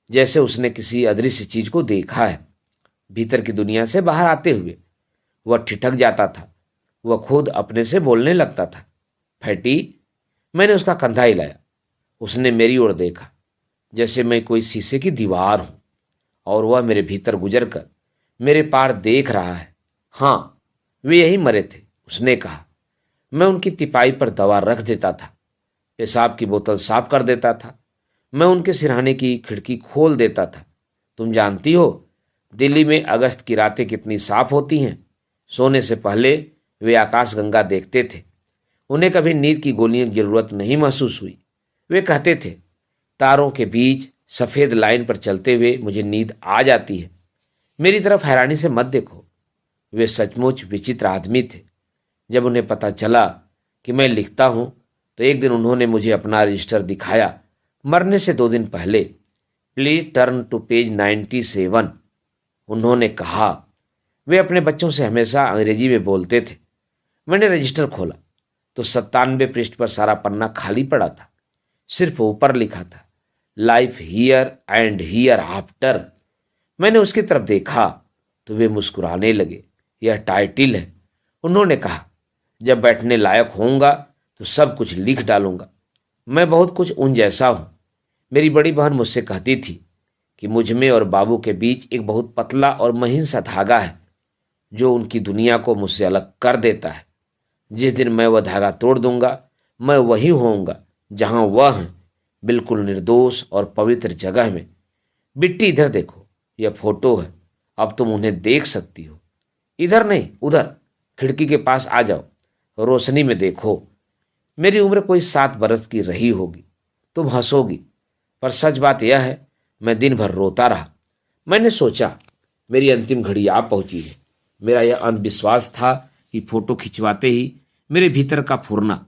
जैसे उसने किसी अदृश्य चीज को देखा है। भीतर की दुनिया से बाहर आते हुए वह ठिठक जाता था। वह खुद अपने से बोलने लगता था। फैटी। मैंने उसका कंधा हिलाया। उसने मेरी ओर देखा, जैसे मैं कोई शीशे की दीवार हूं और वह मेरे भीतर गुजर कर मेरे पार देख रहा है। हाँ, वे यही मरे थे, उसने कहा। मैं उनकी तिपाई पर दवा रख देता था, पेशाब की बोतल साफ कर देता था। मैं उनके सिरहाने की खिड़की खोल देता था। तुम जानती हो, दिल्ली में अगस्त की रातें कितनी साफ होती हैं। सोने से पहले वे आकाशगंगा देखते थे। उन्हें कभी नींद की गोलियों की जरूरत नहीं महसूस हुई। वे कहते थे, तारों के बीच सफ़ेद लाइन पर चलते हुए मुझे नींद आ जाती है। मेरी तरफ हैरानी से मत देखो, वे सचमुच विचित्र आदमी थे। जब उन्हें पता चला कि मैं लिखता हूँ तो एक दिन उन्होंने मुझे अपना रजिस्टर दिखाया, मरने से 2 दिन पहले। प्लीज टर्न टू पेज 97, उन्होंने कहा। वे अपने बच्चों से हमेशा अंग्रेजी में बोलते थे। मैंने रजिस्टर खोला तो 97 पृष्ठ पर सारा पन्ना खाली पड़ा था। सिर्फ ऊपर लिखा था, life here and here after. मैंने उसकी तरफ देखा तो वे मुस्कुराने लगे। यह टाइटिल है, उन्होंने कहा। जब बैठने लायक होऊंगा तो सब कुछ लिख डालूंगा। मैं बहुत कुछ उन जैसा हूं। मेरी बड़ी बहन मुझसे कहती थी कि मुझ में और बाबू के बीच एक बहुत पतला और महीन सा धागा है जो उनकी दुनिया को मुझसे अलग कर देता है। जिस दिन मैं वह धागा तोड़ दूंगा, मैं वही होऊंगा जहां वह है, बिल्कुल निर्दोष और पवित्र जगह में। बिट्टी, इधर देखो, यह फोटो है। अब तुम उन्हें देख सकती हो। इधर नहीं, उधर खिड़की के पास आ जाओ, रोशनी में देखो। मेरी उम्र कोई 7 बरस की रही होगी। तुम हंसोगी, पर सच बात यह है, मैं दिन भर रोता रहा। मैंने सोचा मेरी अंतिम घड़ी आ पहुंची है। मेरा यह अंधविश्वास था कि फोटो खिंचवाते ही मेरे भीतर का फुरना,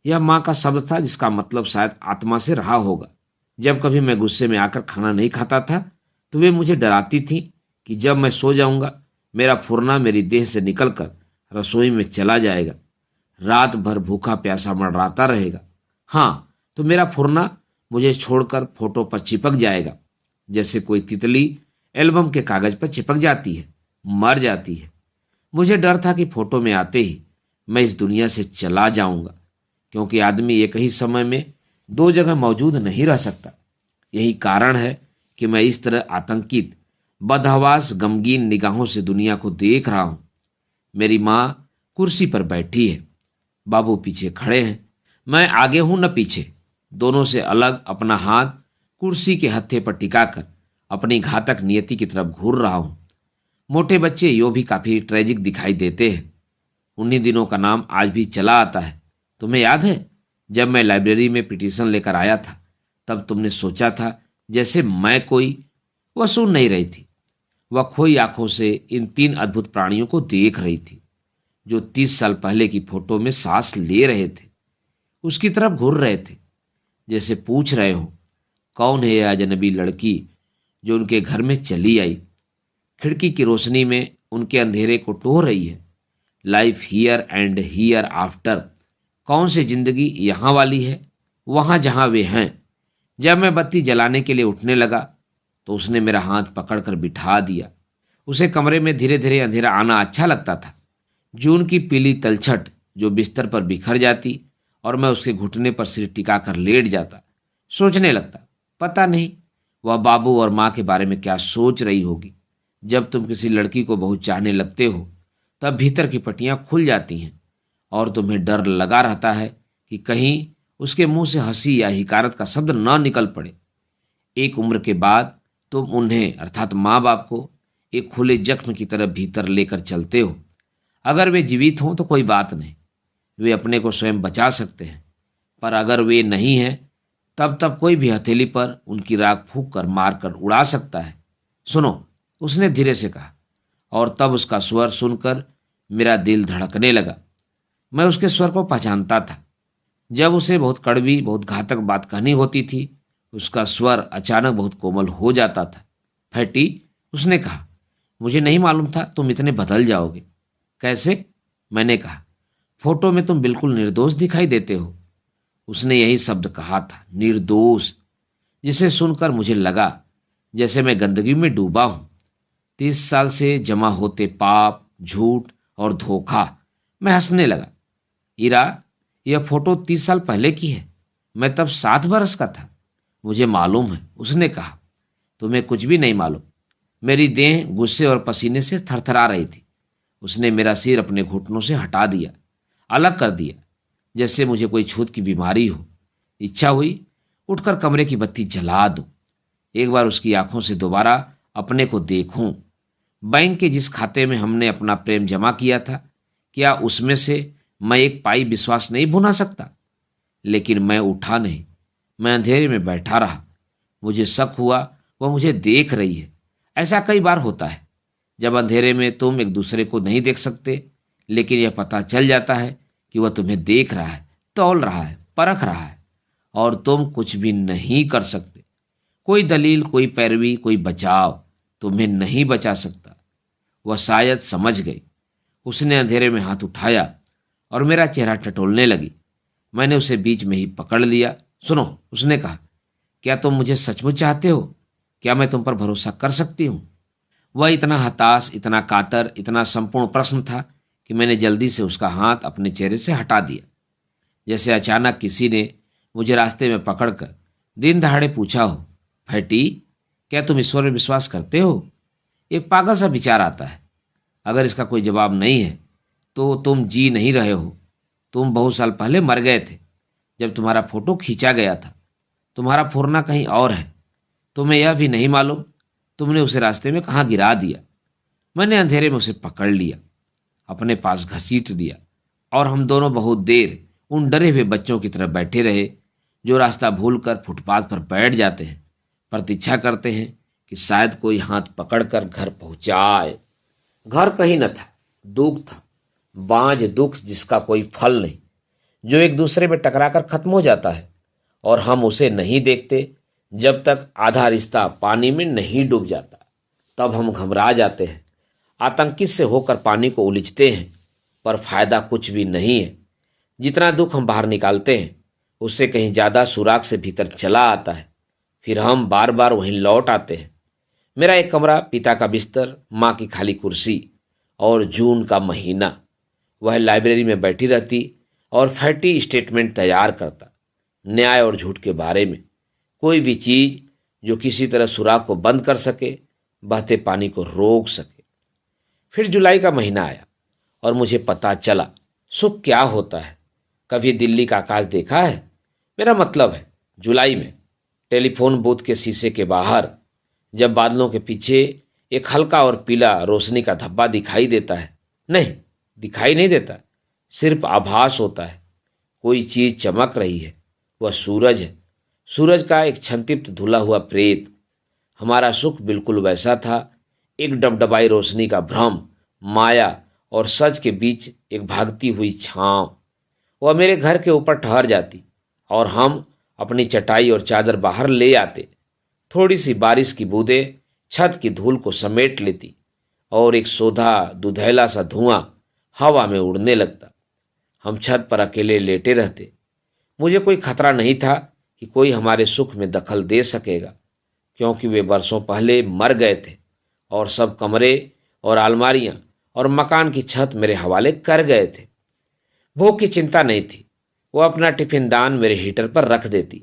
यह माँ का शब्द था जिसका मतलब शायद आत्मा से रहा होगा। जब कभी मैं गुस्से में आकर खाना नहीं खाता था तो वे मुझे डराती थीं कि जब मैं सो जाऊंगा मेरा फुरना मेरी देह से निकलकर रसोई में चला जाएगा, रात भर भूखा प्यासा मर्राता रहेगा। हाँ, तो मेरा फुरना मुझे छोड़कर फोटो पर चिपक जाएगा, जैसे कोई तितली एल्बम के कागज पर चिपक जाती है, मर जाती है। मुझे डर था कि फोटो में आते ही मैं इस दुनिया से चला जाऊंगा, क्योंकि आदमी एक ही समय में 2 जगह मौजूद नहीं रह सकता। यही कारण है कि मैं इस तरह आतंकित, बदहवास, गमगीन निगाहों से दुनिया को देख रहा हूं। मेरी माँ कुर्सी पर बैठी है, बाबू पीछे खड़े हैं। मैं आगे हूं न पीछे, दोनों से अलग अपना हाथ कुर्सी के हत्थे पर टिकाकर अपनी घातक नियति की तरफ घूर रहा हूं। मोटे बच्चे यूं भी काफी ट्रेजिक दिखाई देते हैं। उन्हीं दिनों का नाम आज भी चला आता है। तुम्हें याद है जब मैं लाइब्रेरी में पिटीशन लेकर आया था, तब तुमने सोचा था जैसे मैं कोई। वह सुन नहीं रही थी। वह खोई आंखों से इन 3 अद्भुत प्राणियों को देख रही थी जो 30 साल पहले की फोटो में सांस ले रहे थे। उसकी तरफ घूर रहे थे, जैसे पूछ रहे हो, कौन है यह अजनबी लड़की जो उनके घर में चली आई। खिड़की की रोशनी में उनके अंधेरे को टोह रही है। Life here and here after. कौन सी जिंदगी यहाँ वाली है, वहाँ जहाँ वे हैं। जब मैं बत्ती जलाने के लिए उठने लगा तो उसने मेरा हाथ पकड़कर बिठा दिया। उसे कमरे में धीरे धीरे अंधेरा आना अच्छा लगता था। जून की पीली तलछट जो बिस्तर पर बिखर जाती और मैं उसके घुटने पर सिर टिकाकर लेट जाता। सोचने लगता, पता नहीं वह बाबू और माँ के बारे में क्या सोच रही होगी। जब तुम किसी लड़की को बहुत चाहने लगते हो तब भीतर की पट्टियां खुल जाती हैं और तुम्हें डर लगा रहता है कि कहीं उसके मुंह से हंसी या हिकारत का शब्द न निकल पड़े। एक उम्र के बाद तुम उन्हें अर्थात माँ बाप को एक खुले जख्म की तरह भीतर लेकर चलते हो। अगर वे जीवित हों तो कोई बात नहीं, वे अपने को स्वयं बचा सकते हैं, पर अगर वे नहीं हैं तब कोई भी हथेली पर उनकी राख फूंक कर मार कर उड़ा सकता है। सुनो, उसने धीरे से कहा, और तब उसका स्वर सुनकर मेरा दिल धड़कने लगा। मैं उसके स्वर को पहचानता था। जब उसे बहुत कड़वी, बहुत घातक बात कहनी होती थी, उसका स्वर अचानक बहुत कोमल हो जाता था। फैटी, उसने कहा, मुझे नहीं मालूम था तुम इतने बदल जाओगे। कैसे? मैंने कहा, फोटो में तुम बिल्कुल निर्दोष दिखाई देते हो। उसने यही शब्द कहा था, निर्दोष, जिसे सुनकर मुझे लगा जैसे मैं गंदगी में डूबा हूं। 30 साल से जमा होते पाप, झूठ और धोखा। मैं हंसने लगा। इरा, यह फोटो 30 साल पहले की है। मैं तब 7 बरस का था। मुझे मालूम है, उसने कहा। तुम्हें कुछ भी नहीं मालूम। मेरी देह गुस्से और पसीने से थरथरा रही थी। उसने मेरा सिर अपने घुटनों से हटा दिया, अलग कर दिया, जैसे मुझे कोई छूत की बीमारी हो। इच्छा हुई उठकर कमरे की बत्ती जला दूं, एक बार उसकी आंखों से दोबारा अपने को देखूं। बैंक के जिस खाते में हमने अपना प्रेम जमा किया था, क्या उसमें से मैं एक पाई विश्वास नहीं भुना सकता? लेकिन मैं उठा नहीं। मैं अंधेरे में बैठा रहा। मुझे शक हुआ वह मुझे देख रही है। ऐसा कई बार होता है जब अंधेरे में तुम एक दूसरे को नहीं देख सकते, लेकिन यह पता चल जाता है कि वह तुम्हें देख रहा है, तौल रहा है, परख रहा है, और तुम कुछ भी नहीं कर सकते। कोई दलील, कोई पैरवी, कोई बचाव तुम्हें नहीं बचा सकता। वह शायद समझ गई। उसने अंधेरे में हाथ उठाया और मेरा चेहरा टटोलने लगी। मैंने उसे बीच में ही पकड़ लिया। सुनो, उसने कहा, क्या तुम मुझे सचमुच चाहते हो? क्या मैं तुम पर भरोसा कर सकती हूँ? वह इतना हताश, इतना कातर, इतना संपूर्ण प्रश्न था कि मैंने जल्दी से उसका हाथ अपने चेहरे से हटा दिया। जैसे अचानक किसी ने मुझे रास्ते में पकड़कर दिन दहाड़े पूछा हो, फैटी, क्या तुम ईश्वर में विश्वास करते हो? एक पागल सा विचार आता है। अगर इसका कोई जवाब नहीं है तो तुम जी नहीं रहे हो। तुम बहुत साल पहले मर गए थे जब तुम्हारा फोटो खींचा गया था। तुम्हारा फुरना कहीं और है। तुम्हें यह भी नहीं मालूम तुमने उसे रास्ते में कहाँ गिरा दिया। मैंने अंधेरे में उसे पकड़ लिया, अपने पास घसीट दिया, और हम दोनों बहुत देर उन डरे हुए बच्चों की तरह बैठे रहे जो रास्ता भूलकर फुटपाथ पर बैठ जाते हैं, प्रतीक्षा करते हैं कि शायद कोई हाथ पकड़कर घर पहुंचाए। घर कहीं न था, दुख था, बांझ दुख जिसका कोई फल नहीं, जो एक दूसरे में टकराकर खत्म हो जाता है और हम उसे नहीं देखते जब तक आधा रिश्ता पानी में नहीं डूब जाता। तब हम घबरा जाते हैं, आतंकित से होकर पानी को उलीझते हैं, पर फायदा कुछ भी नहीं है। जितना दुख हम बाहर निकालते हैं उससे कहीं ज़्यादा सुराग से भीतर चला आता है। फिर हम बार बार वहीं लौट आते हैं। मेरा एक कमरा, पिता का बिस्तर, माँ की खाली कुर्सी और जून का महीना। वह लाइब्रेरी में बैठी रहती और फैटी स्टेटमेंट तैयार करता, न्याय और झूठ के बारे में। कोई भी चीज़ जो किसी तरह सुराग को बंद कर सके, बहते पानी को रोक सके। फिर जुलाई का महीना आया और मुझे पता चला सुख क्या होता है। कभी दिल्ली का आकाश देखा है? मेरा मतलब है जुलाई में टेलीफोन बूथ के शीशे के बाहर जब बादलों के पीछे एक हल्का और पीला रोशनी का धब्बा दिखाई देता है। नहीं, दिखाई नहीं देता, सिर्फ आभास होता है। कोई चीज चमक रही है। वह सूरज है, सूरज का एक क्षंतिप्त धुला हुआ प्रेत। हमारा सुख बिल्कुल वैसा था, एक डबडबाई रोशनी का भ्रम, माया और सच के बीच एक भागती हुई छांव। वह मेरे घर के ऊपर ठहर जाती और हम अपनी चटाई और चादर बाहर ले आते। थोड़ी सी बारिश की बूंदें छत की धूल को समेट लेती और एक सोधा दुधैला सा धुआं हवा में उड़ने लगता। हम छत पर अकेले लेटे रहते। मुझे कोई खतरा नहीं था कि कोई हमारे सुख में दखल दे सकेगा, क्योंकि वे बरसों पहले मर गए थे और सब कमरे और अलमारियां और मकान की छत मेरे हवाले कर गए थे। भूख की चिंता नहीं थी। वो अपना टिफिन दान मेरे हीटर पर रख देती,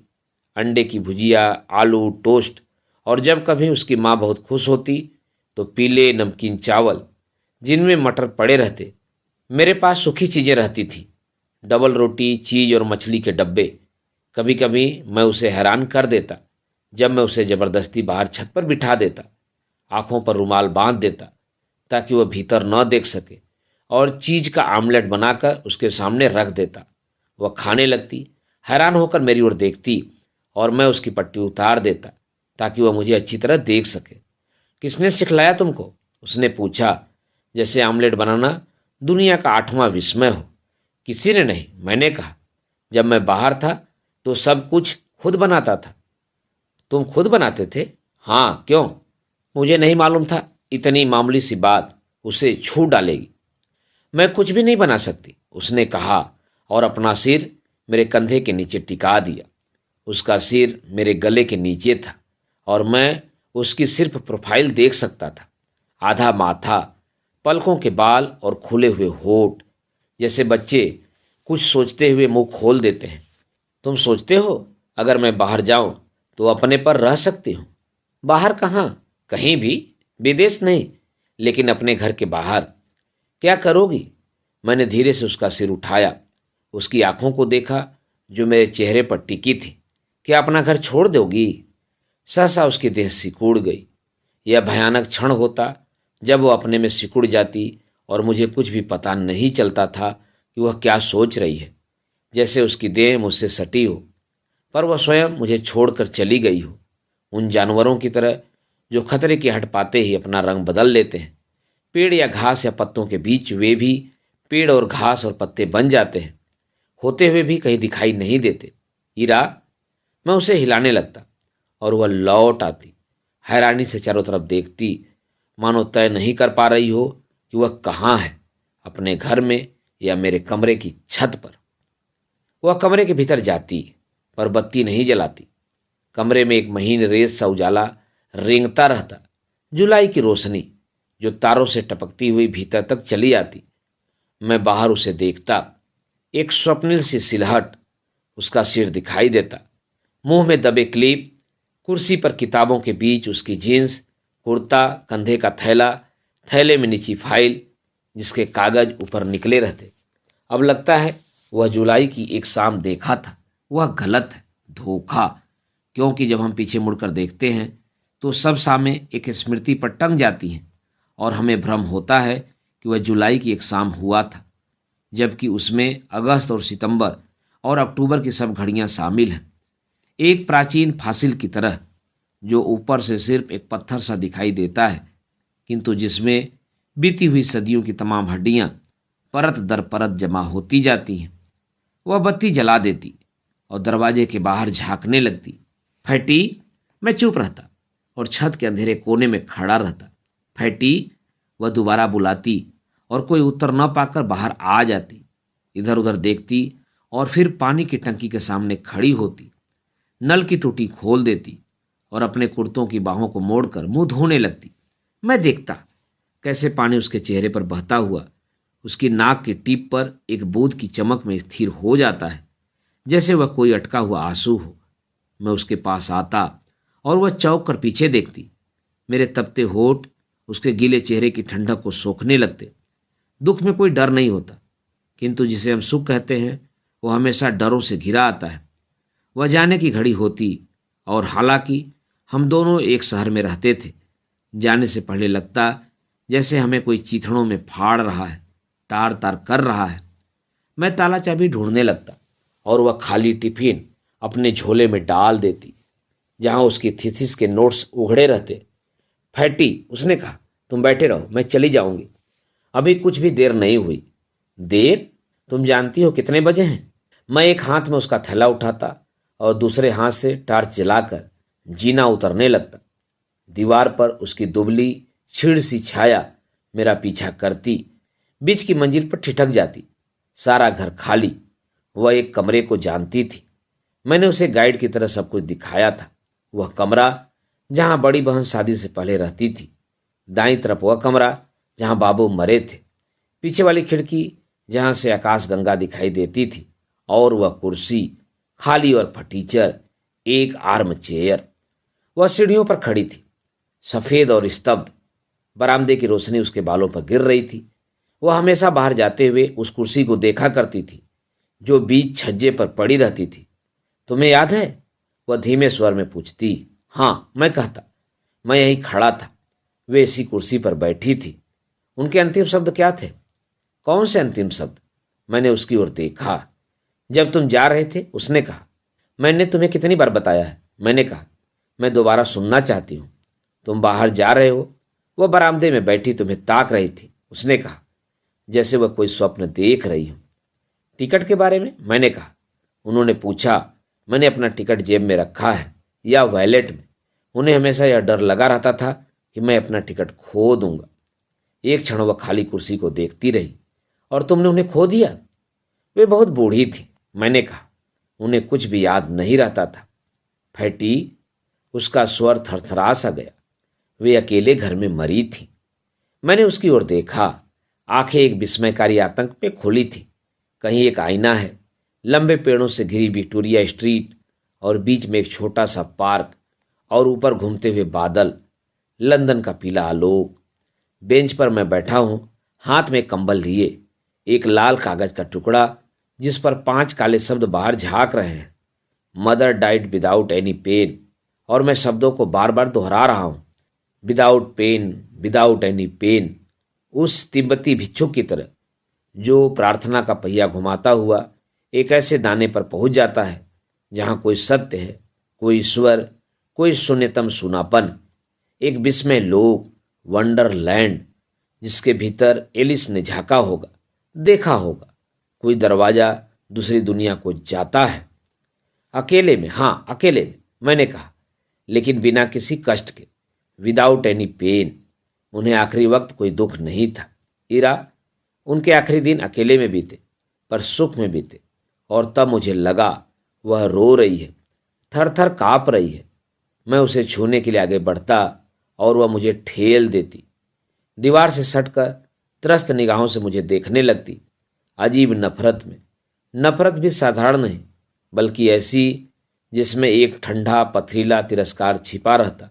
अंडे की भुजिया, आलू, टोस्ट, और जब कभी उसकी माँ बहुत खुश होती तो पीले नमकीन चावल जिनमें मटर पड़े रहते। मेरे पास सूखी चीज़ें रहती थी, डबल रोटी, चीज़ और मछली के डब्बे। कभी कभी मैं उसे हैरान कर देता जब मैं उसे ज़बरदस्ती बाहर छत पर बिठा देता, आंखों पर रुमाल बांध देता ताकि वह भीतर न देख सके, और चीज़ का आमलेट बनाकर उसके सामने रख देता। वह खाने लगती, हैरान होकर मेरी ओर देखती और मैं उसकी पट्टी उतार देता ताकि वह मुझे अच्छी तरह देख सके। किसने सिखलाया तुमको? उसने पूछा, जैसे आमलेट बनाना दुनिया का 8वां विस्मय हो। किसी ने नहीं, मैंने कहा। जब मैं बाहर था तो सब कुछ खुद बनाता था। तुम खुद बनाते थे? हाँ, क्यों? मुझे नहीं मालूम था इतनी मामूली सी बात उसे छू डालेगी। मैं कुछ भी नहीं बना सकती, उसने कहा और अपना सिर मेरे कंधे के नीचे टिका दिया। उसका सिर मेरे गले के नीचे था और मैं उसकी सिर्फ प्रोफाइल देख सकता था। आधा माथा, पलकों के बाल और खुले हुए होठ, जैसे बच्चे कुछ सोचते हुए मुंह खोल देते हैं। तुम सोचते हो अगर मैं बाहर जाऊं तो अपने पर रह सकती हूँ? बाहर कहाँ? कहीं भी, विदेश नहीं, लेकिन अपने घर के बाहर। क्या करोगी? मैंने धीरे से उसका सिर उठाया, उसकी आंखों को देखा जो मेरे चेहरे पर टिकी थी। क्या अपना घर छोड़ दोगी? सहसा उसकी देह सिकुड़ गई। यह भयानक क्षण होता जब वो अपने में सिकुड़ जाती और मुझे कुछ भी पता नहीं चलता था कि वह क्या सोच रही है, जैसे उसकी देह मुझसे सटी हो, पर वह स्वयं मुझे छोड़कर चली गई हो। उन जानवरों की तरह जो खतरे की हट पाते ही अपना रंग बदल लेते हैं। पेड़ या घास या पत्तों के बीच वे भी पेड़ और घास और पत्ते बन जाते हैं, होते हुए भी कहीं दिखाई नहीं देते। हीरा, मैं उसे हिलाने लगता और वह लौट आती, हैरानी से चारों तरफ देखती, मानो तय नहीं कर पा रही हो कि वह कहाँ है, अपने घर में या मेरे कमरे की छत पर। वह कमरे के भीतर जाती पर बत्ती नहीं जलाती। कमरे में एक महीन रेत सा उजाला रेंगता रहता, जुलाई की रोशनी जो तारों से टपकती हुई भीतर तक चली आती। मैं बाहर उसे देखता, एक स्वप्निल सी सिलहट, उसका सिर दिखाई देता, मुंह में दबे क्लिप, कुर्सी पर किताबों के बीच उसकी जीन्स, कुर्ता, कंधे का थैला, थैले में नीची फाइल जिसके कागज ऊपर निकले रहते। अब लगता है वह जुलाई की एक शाम देखा था। वह गलत है, धोखा, क्योंकि जब हम पीछे मुड़कर देखते हैं तो सब शामें एक स्मृति पर टंग जाती हैं और हमें भ्रम होता है कि वह जुलाई की एक शाम हुआ था, जबकि उसमें अगस्त और सितंबर और अक्टूबर की सब घड़ियां शामिल हैं। एक प्राचीन फासिल की तरह जो ऊपर से सिर्फ एक पत्थर सा दिखाई देता है, किंतु जिसमें बीती हुई सदियों की तमाम हड्डियां परत दर परत जमा होती जाती हैं। वह बत्ती जला देती और दरवाजे के बाहर झांकने लगती। फैटी, मैं चुप रहता और छत के अंधेरे कोने में खड़ा रहता। फैटी, वह दोबारा बुलाती और कोई उत्तर न पाकर बाहर आ जाती। इधर उधर देखती और फिर पानी की टंकी के सामने खड़ी होती, नल की टूटी खोल देती और अपने कुर्तों की बाहों को मोड़कर मुंह धोने लगती। मैं देखता कैसे पानी उसके चेहरे पर बहता हुआ उसकी नाक की टिप पर एक बूंद की चमक में स्थिर हो जाता है, जैसे वह कोई अटका हुआ आंसू हो। मैं उसके पास आता और वह चौंक कर पीछे देखती। मेरे तपते होठ उसके गीले चेहरे की ठंडक को सोखने लगते। दुख में कोई डर नहीं होता, किंतु जिसे हम सुख कहते हैं वह हमेशा डरों से घिरा आता है। वह जाने की घड़ी होती और हालांकि हम दोनों एक शहर में रहते थे, जाने से पहले लगता जैसे हमें कोई चीथड़ों में फाड़ रहा है, तार तार कर रहा है। मैं ताला चाबी ढूंढने लगता और वह खाली टिफिन अपने झोले में डाल देती जहां उसकी थीसिस के नोट्स उघड़े रहते। फैटी, उसने कहा, तुम बैठे रहो, मैं चली जाऊंगी। अभी कुछ भी देर नहीं हुई। देर? तुम जानती हो कितने बजे हैं? मैं एक हाथ में उसका थैला उठाता और दूसरे हाथ से टार्च जलाकर जीना उतरने लगता। दीवार पर उसकी दुबली छीड़ सी छाया मेरा पीछा करती, बीच की मंजिल पर ठिठक जाती। सारा घर खाली। वह एक कमरे को जानती थी। मैंने उसे गाइड की तरह सब कुछ दिखाया था। वह कमरा जहां बड़ी बहन शादी से पहले रहती थी, दाईं तरफ वह कमरा जहां बाबू मरे थे, पीछे वाली खिड़की जहां से आकाश गंगा दिखाई देती थी, और वह कुर्सी खाली और फटीचर, एक आर्म चेयर। वह सीढ़ियों पर खड़ी थी, सफेद और स्तब्ध। बरामदे की रोशनी उसके बालों पर गिर रही थी। वह हमेशा बाहर जाते हुए उस कुर्सी को देखा करती थी जो बीच छज्जे पर पड़ी रहती थी। तुम्हें याद है? वह धीमे स्वर में पूछती। हाँ, मैं कहता। मैं यहीं खड़ा था, वे इसी कुर्सी पर बैठी थी। उनके अंतिम शब्द क्या थे? कौन से अंतिम शब्द? मैंने उसकी ओर देखा। जब तुम जा रहे थे, उसने कहा। मैंने तुम्हें कितनी बार बताया है? मैंने कहा। मैं दोबारा सुनना चाहती हूँ। तुम बाहर जा रहे हो। वह बरामदे में बैठी तुम्हें ताक रही थी। उसने कहा, जैसे वह कोई स्वप्न देख रही हो। टिकट के बारे में? मैंने कहा। उन्होंने पूछा। मैंने अपना टिकट जेब में रखा है या वॉलेट में। उन्हें हमेशा यह डर लगा रहता था कि मैं अपना टिकट खो दूंगा। एक क्षण वह खाली कुर्सी को देखती रही। और तुमने उन्हें खो दिया? वे बहुत बूढ़ी थी। मैंने कहा। उन्हें कुछ भी याद नहीं रहता था। फैटी, उसका स्वर थरथरा सा गया। वे अकेले घर में मरी थी। मैंने उसकी ओर देखा। आंखें एक विस्मयकारी आतंक में खुली थी। कहीं एक आईना है, लंबे पेड़ों से घिरी विक्टोरिया स्ट्रीट और बीच में एक छोटा सा पार्क और ऊपर घूमते हुए बादल, लंदन का पीला आलोक। बेंच पर मैं बैठा हूं, हाथ में कंबल लिए, एक लाल कागज का टुकड़ा जिस पर 5 काले शब्द बाहर झांक रहे हैं। Mother died without any pain. और मैं शब्दों को बार बार दोहरा रहा हूं। Without pain, without any pain. उस तिब्बती भिक्षुक की तरह जो प्रार्थना का पहिया घुमाता हुआ एक ऐसे दाने पर पहुंच जाता है जहां कोई सत्य है, कोई ईश्वर, कोई शून्यतम सूनापन, एक विस्मय लोक, वंडरलैंड, जिसके भीतर एलिस ने झांका होगा, देखा होगा। कोई दरवाजा दूसरी दुनिया को जाता है। अकेले में, हाँ अकेले में, मैंने कहा, लेकिन बिना किसी कष्ट के, विदाउट एनी पेन। उन्हें आखिरी वक्त कोई दुख नहीं था। इरा, उनके आखिरी दिन अकेले में बीते, पर सुख में बीते। और तब मुझे लगा वह रो रही है, थर थर काँप रही है। मैं उसे छूने के लिए आगे बढ़ता और वह मुझे ठेल देती। दीवार से सटकर त्रस्त निगाहों से मुझे देखने लगती, अजीब नफरत में। नफरत भी साधारण नहीं, बल्कि ऐसी जिसमें एक ठंडा पथरीला तिरस्कार छिपा रहता।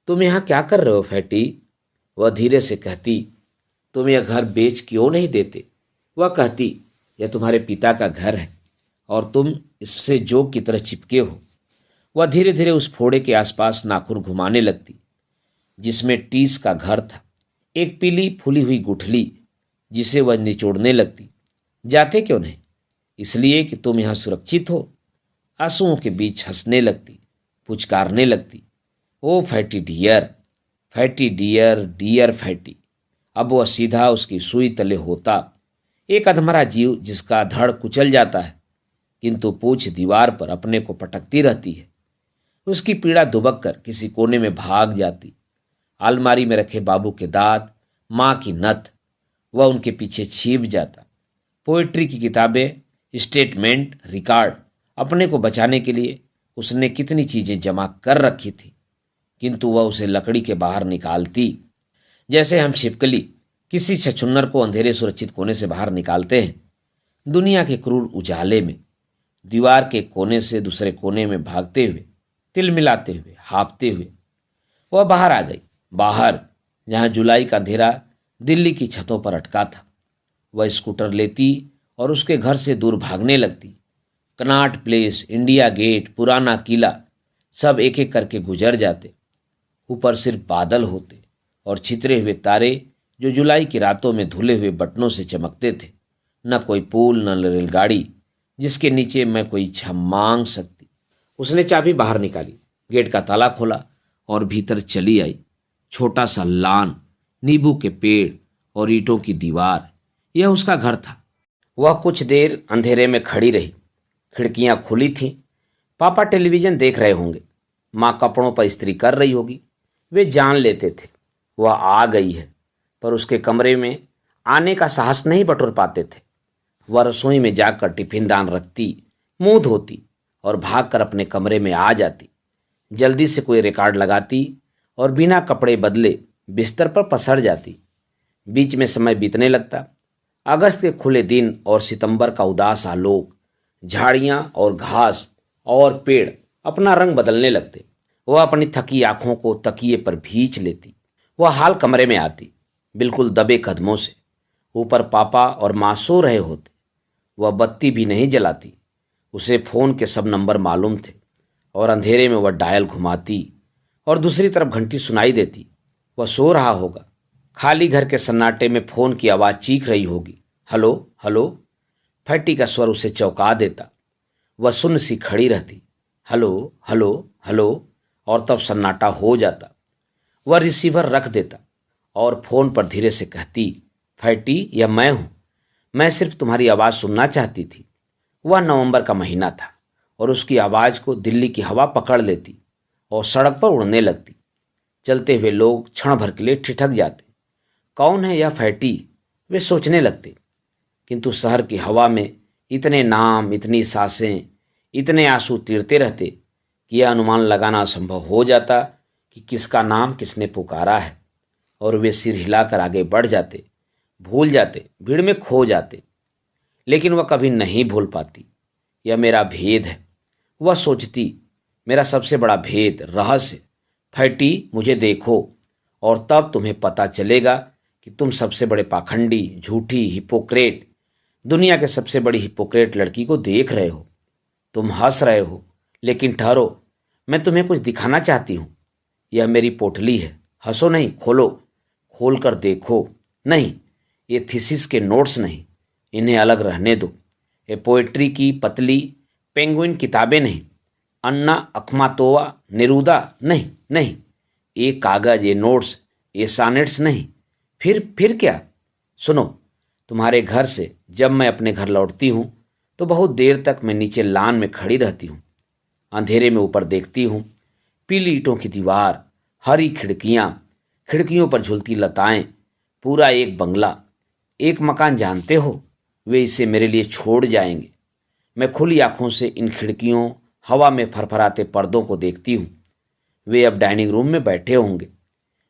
तुम यहाँ क्या कर रहे हो फैटी? वह धीरे से कहती। तुम यह घर बेच क्यों नहीं देते? वह कहती, यह तुम्हारे पिता का घर है और तुम इससे जोक की तरह चिपके हो। वह धीरे धीरे उस फोड़े के आसपास नाखून घुमाने लगती जिसमें टीस का घर था, एक पीली फूली हुई गुठली जिसे वह निचोड़ने लगती। जाते क्यों नहीं? इसलिए कि तुम यहाँ सुरक्षित हो। आंसुओं के बीच हंसने लगती, पुचकारने लगती। Oh fatty dear, fatty dear, dear fatty. अब वह सीधा उसकी सुई तले होता, एक अधमरा जीव जिसका धड़ कुचल जाता है, किंतु पूंछ दीवार पर अपने को पटकती रहती है। उसकी पीड़ा दुबक कर किसी कोने में भाग जाती। अलमारी में रखे बाबू के दांत, माँ की नथ, वह उनके पीछे छिप जाता। पोइट्री की किताबें, स्टेटमेंट, रिकॉर्ड, अपने को बचाने के लिए उसने कितनी चीजें जमा कर रखी थी, किंतु वह उसे लकड़ी के बाहर निकालती, जैसे हम छिपकली किसी छछुन्नर को अंधेरे सुरक्षित कोने से बाहर निकालते हैं। दुनिया के क्रूर उजाले में दीवार के कोने से दूसरे कोने में भागते हुए, तिलमिलाते हुए, हाँफते हुए वह बाहर आ गई। बाहर, जहाँ जुलाई का अंधेरा दिल्ली की छतों पर अटका था। वह स्कूटर लेती और उसके घर से दूर भागने लगती। कनॉट प्लेस, इंडिया गेट, पुराना किला, सब एक एक करके गुजर जाते। ऊपर सिर्फ बादल होते और छितरे हुए तारे जो जुलाई की रातों में धुले हुए बटनों से चमकते थे। न कोई पुल, न रेलगाड़ी जिसके नीचे मैं कोई इच्छा मांग सकती। उसने चाबी बाहर निकाली, गेट का ताला खोला और भीतर चली आई। छोटा सा लान, नींबू के पेड़ और ईंटों की दीवार, यह उसका घर था। वह कुछ देर अंधेरे में खड़ी रही। खिड़कियां खुली थीं। पापा टेलीविजन देख रहे होंगे, माँ कपड़ों पर इस्त्री कर रही होगी। वे जान लेते थे वह आ गई है, पर उसके कमरे में आने का साहस नहीं बटोर पाते थे। वह रसोई में जाकर टिफिन दान रखती, मुंह धोती और भागकर अपने कमरे में आ जाती। जल्दी से कोई रिकॉर्ड लगाती और बिना कपड़े बदले बिस्तर पर पसर जाती। बीच में समय बीतने लगता। अगस्त के खुले दिन और सितंबर का उदास आलोक, झाड़ियां और घास और पेड़ अपना रंग बदलने लगते। वह अपनी थकी आंखों को तकिए पर भींच लेती। वह हाल कमरे में आती, बिल्कुल दबे कदमों से। ऊपर पापा और माँ सो रहे होते। वह बत्ती भी नहीं जलाती। उसे फोन के सब नंबर मालूम थे और अंधेरे में वह डायल घुमाती और दूसरी तरफ घंटी सुनाई देती। वह सो रहा होगा। खाली घर के सन्नाटे में फोन की आवाज़ चीख रही होगी, हेलो हेलो। फैटी का स्वर उसे चौंका देता। वह सुन्न सी खड़ी रहती, हेलो हेलो हेलो, और तब सन्नाटा हो जाता। वह रिसीवर रख देता और फोन पर धीरे से कहती, फैटी, यह मैं हूं। मैं सिर्फ तुम्हारी आवाज़ सुनना चाहती थी। वह नवंबर का महीना था और उसकी आवाज़ को दिल्ली की हवा पकड़ लेती और सड़क पर उड़ने लगती। चलते हुए लोग क्षण भर के लिए ठिठक जाते। कौन है यह फैटी, वे सोचने लगते। किंतु शहर की हवा में इतने नाम, इतनी सांसें, इतने आंसू तीरते रहते कि यह अनुमान लगाना असंभव हो जाता कि किसका नाम किसने पुकारा है। और वे सिर हिलाकर आगे बढ़ जाते, भूल जाते, भीड़ में खो जाते। लेकिन वह कभी नहीं भूल पाती। यह मेरा भेद है, वह सोचती, मेरा सबसे बड़ा भेद, रहस्य। फैटी, मुझे देखो और तब तुम्हें पता चलेगा कि तुम सबसे बड़े पाखंडी, झूठी, हिपोक्रेट, दुनिया के सबसे बड़ी हिपोक्रेट लड़की को देख रहे हो। तुम हंस रहे हो, लेकिन ठहरो, मैं तुम्हें कुछ दिखाना चाहती हूँ। यह मेरी पोटली है। हंसो नहीं, खोलो, खोल कर देखो। नहीं, ये थीसिस के नोट्स नहीं, इन्हें अलग रहने दो। ये पोएट्री की पतली पेंगुइन किताबें नहीं, अन्ना अखमातोवा नेरूदा नहीं, नहीं। ये कागज, ये नोट्स, ये सॉनेट्स नहीं। फिर क्या? सुनो, तुम्हारे घर से जब मैं अपने घर लौटती हूँ तो बहुत देर तक मैं नीचे लान में खड़ी रहती हूँ। अंधेरे में ऊपर देखती हूँ, पीली ईंटों की दीवार, हरी खिड़कियाँ, खिड़कियों पर झूलती लताएं, पूरा एक बंगला, एक मकान। जानते हो, वे इसे मेरे लिए छोड़ जाएंगे। मैं खुली आंखों से इन खिड़कियों, हवा में फरफराते पर्दों को देखती हूँ। वे अब डाइनिंग रूम में बैठे होंगे।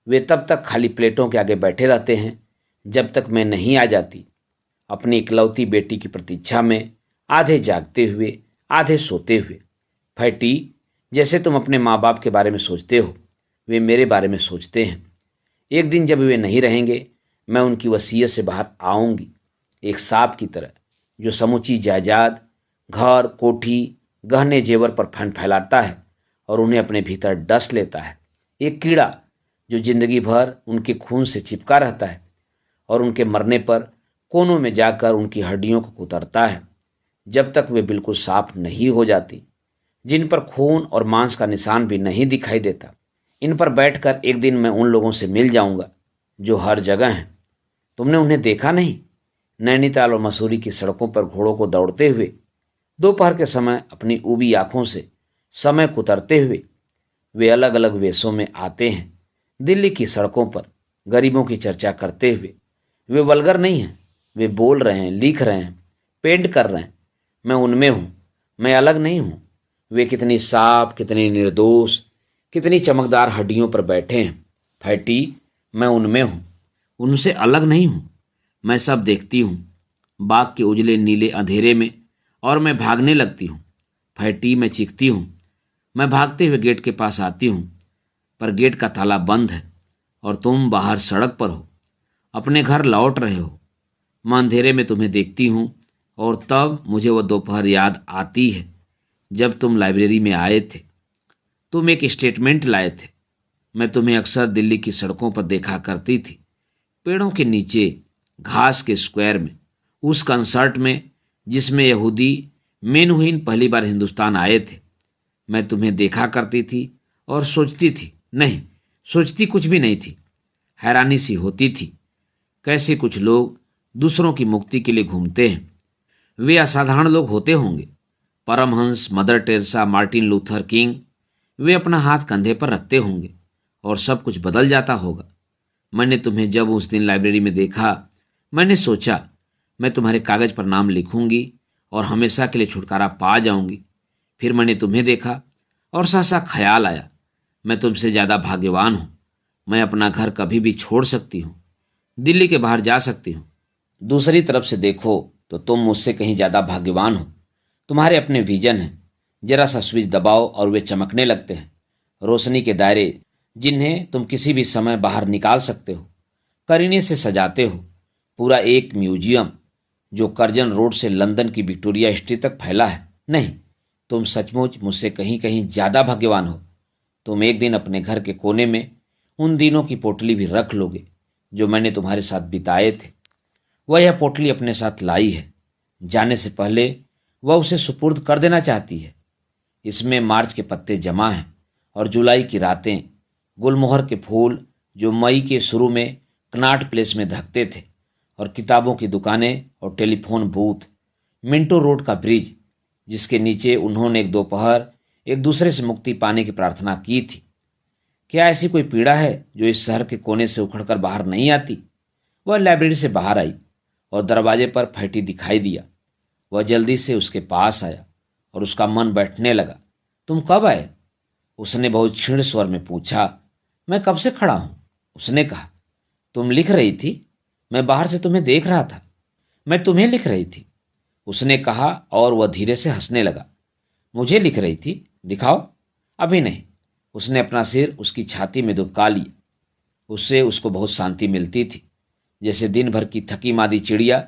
वे तब तक खाली प्लेटों के आगे बैठे रहते हैं जब तक मैं नहीं आ जाती, अपनी इकलौती बेटी की प्रतीक्षा में, आधे जागते हुए, आधे सोते हुए। फैटी, जैसे तुम अपने माँ बाप के बारे में सोचते हो, वे मेरे बारे में सोचते हैं। एक दिन जब वे नहीं रहेंगे, मैं उनकी वसीयत से बाहर आऊंगी, एक सांप की तरह जो समूची जायदाद, घर, कोठी, गहने जेवर पर फन फैलाता है और उन्हें अपने भीतर डस लेता है। एक कीड़ा जो जिंदगी भर उनके खून से चिपका रहता है और उनके मरने पर कोनों में जाकर उनकी हड्डियों को कुतरता है जब तक वे बिल्कुल साफ नहीं हो जाती, जिन पर खून और मांस का निशान भी नहीं दिखाई देता। इन पर बैठकर एक दिन मैं उन लोगों से मिल जाऊंगा जो हर जगह हैं। तुमने उन्हें देखा नहीं? नैनीताल और मसूरी की सड़कों पर घोड़ों को दौड़ते हुए, दोपहर के समय अपनी उबी आंखों से समय कुतरते हुए। वे अलग अलग वेशों में आते हैं, दिल्ली की सड़कों पर गरीबों की चर्चा करते हुए। वे वल्गर नहीं हैं, वे बोल रहे हैं, लिख रहे हैं, पेंट कर रहे हैं। मैं उनमें हूँ, मैं अलग नहीं हूँ। वे कितनी साफ, कितनी निर्दोष, कितनी चमकदार हड्डियों पर बैठे हैं। फैटी, मैं उनमें हूँ, उनसे अलग नहीं हूँ। मैं सब देखती हूँ, बाग के उजले नीले अंधेरे में, और मैं भागने लगती हूँ। फैटी, मैं चीखती हूँ। मैं भागते हुए गेट के पास आती हूँ, पर गेट का ताला बंद है और तुम बाहर सड़क पर हो, अपने घर लौट रहे हो। मैं अंधेरे में तुम्हें देखती हूँ और तब मुझे वो दोपहर याद आती है जब तुम लाइब्रेरी में आए थे। तुम एक स्टेटमेंट लाए थे। मैं तुम्हें अक्सर दिल्ली की सड़कों पर देखा करती थी, पेड़ों के नीचे, घास के स्क्वायर में, उस कंसर्ट में जिसमें यहूदी मेनुहीन पहली बार हिंदुस्तान आए थे। मैं तुम्हें देखा करती थी और सोचती थी, नहीं, सोचती कुछ भी नहीं थी, हैरानी सी होती थी कैसे कुछ लोग दूसरों की मुक्ति के लिए घूमते हैं। वे असाधारण लोग होते होंगे, Paramhansa, Mother Teresa, Martin Luther King. वे अपना हाथ कंधे पर रखते होंगे और सब कुछ बदल जाता होगा। मैंने तुम्हें जब उस दिन लाइब्रेरी में देखा, मैंने सोचा मैं तुम्हारे कागज पर नाम लिखूंगी और हमेशा के लिए छुटकारा पा जाऊंगी। फिर मैंने तुम्हें देखा और सहसा ख्याल आया, मैं तुमसे ज़्यादा भाग्यवान हूँ। मैं अपना घर कभी भी छोड़ सकती हूँ, दिल्ली के बाहर जा सकती हूँ। दूसरी तरफ से देखो तो तुम मुझसे कहीं ज़्यादा भाग्यवान हो। तुम्हारे अपने विजन हैं, जरा सा स्विच दबाओ और वे चमकने लगते हैं। रोशनी के दायरे जिन्हें तुम किसी भी समय बाहर निकाल सकते हो, करीने से सजाते हो। पूरा एक म्यूजियम जो कर्जन रोड से लंदन की विक्टोरिया स्ट्रीट तक फैला है। नहीं, तुम सचमुच मुझसे कहीं कहीं ज़्यादा भाग्यवान हो। तुम एक दिन अपने घर के कोने में उन दिनों की पोटली भी रख लोगे जो मैंने तुम्हारे साथ बिताए थे। वह यह पोटली अपने साथ लाई है। जाने से पहले वह उसे सुपुर्द कर देना चाहती है। इसमें मार्च के पत्ते जमा हैं और जुलाई की रातें, गुलमोहर के फूल जो मई के शुरू में कनॉट प्लेस में धकते थे, और किताबों की दुकानें और टेलीफोन बूथ, मिंटो रोड का ब्रिज जिसके नीचे उन्होंने एक दोपहर एक दूसरे से मुक्ति पाने की प्रार्थना की थी। क्या ऐसी कोई पीड़ा है जो इस शहर के कोने से उखड़कर बाहर नहीं आती? वह लाइब्रेरी से बाहर आई और दरवाजे पर फैटी दिखाई दिया। वह जल्दी से उसके पास आया और उसका मन बैठने लगा। तुम कब आए? उसने बहुत क्षीण स्वर में पूछा। मैं कब से खड़ा हूं, उसने कहा। तुम लिख रही थी, मैं बाहर से तुम्हें देख रहा था। मैं तुम्हें लिख रही थी, उसने कहा और वह धीरे से हंसने लगा। मुझे लिख रही थी? दिखाओ। अभी नहीं। उसने अपना सिर उसकी छाती में दुबका लिया। उससे उसको बहुत शांति मिलती थी, जैसे दिन भर की थकी मादी चिड़िया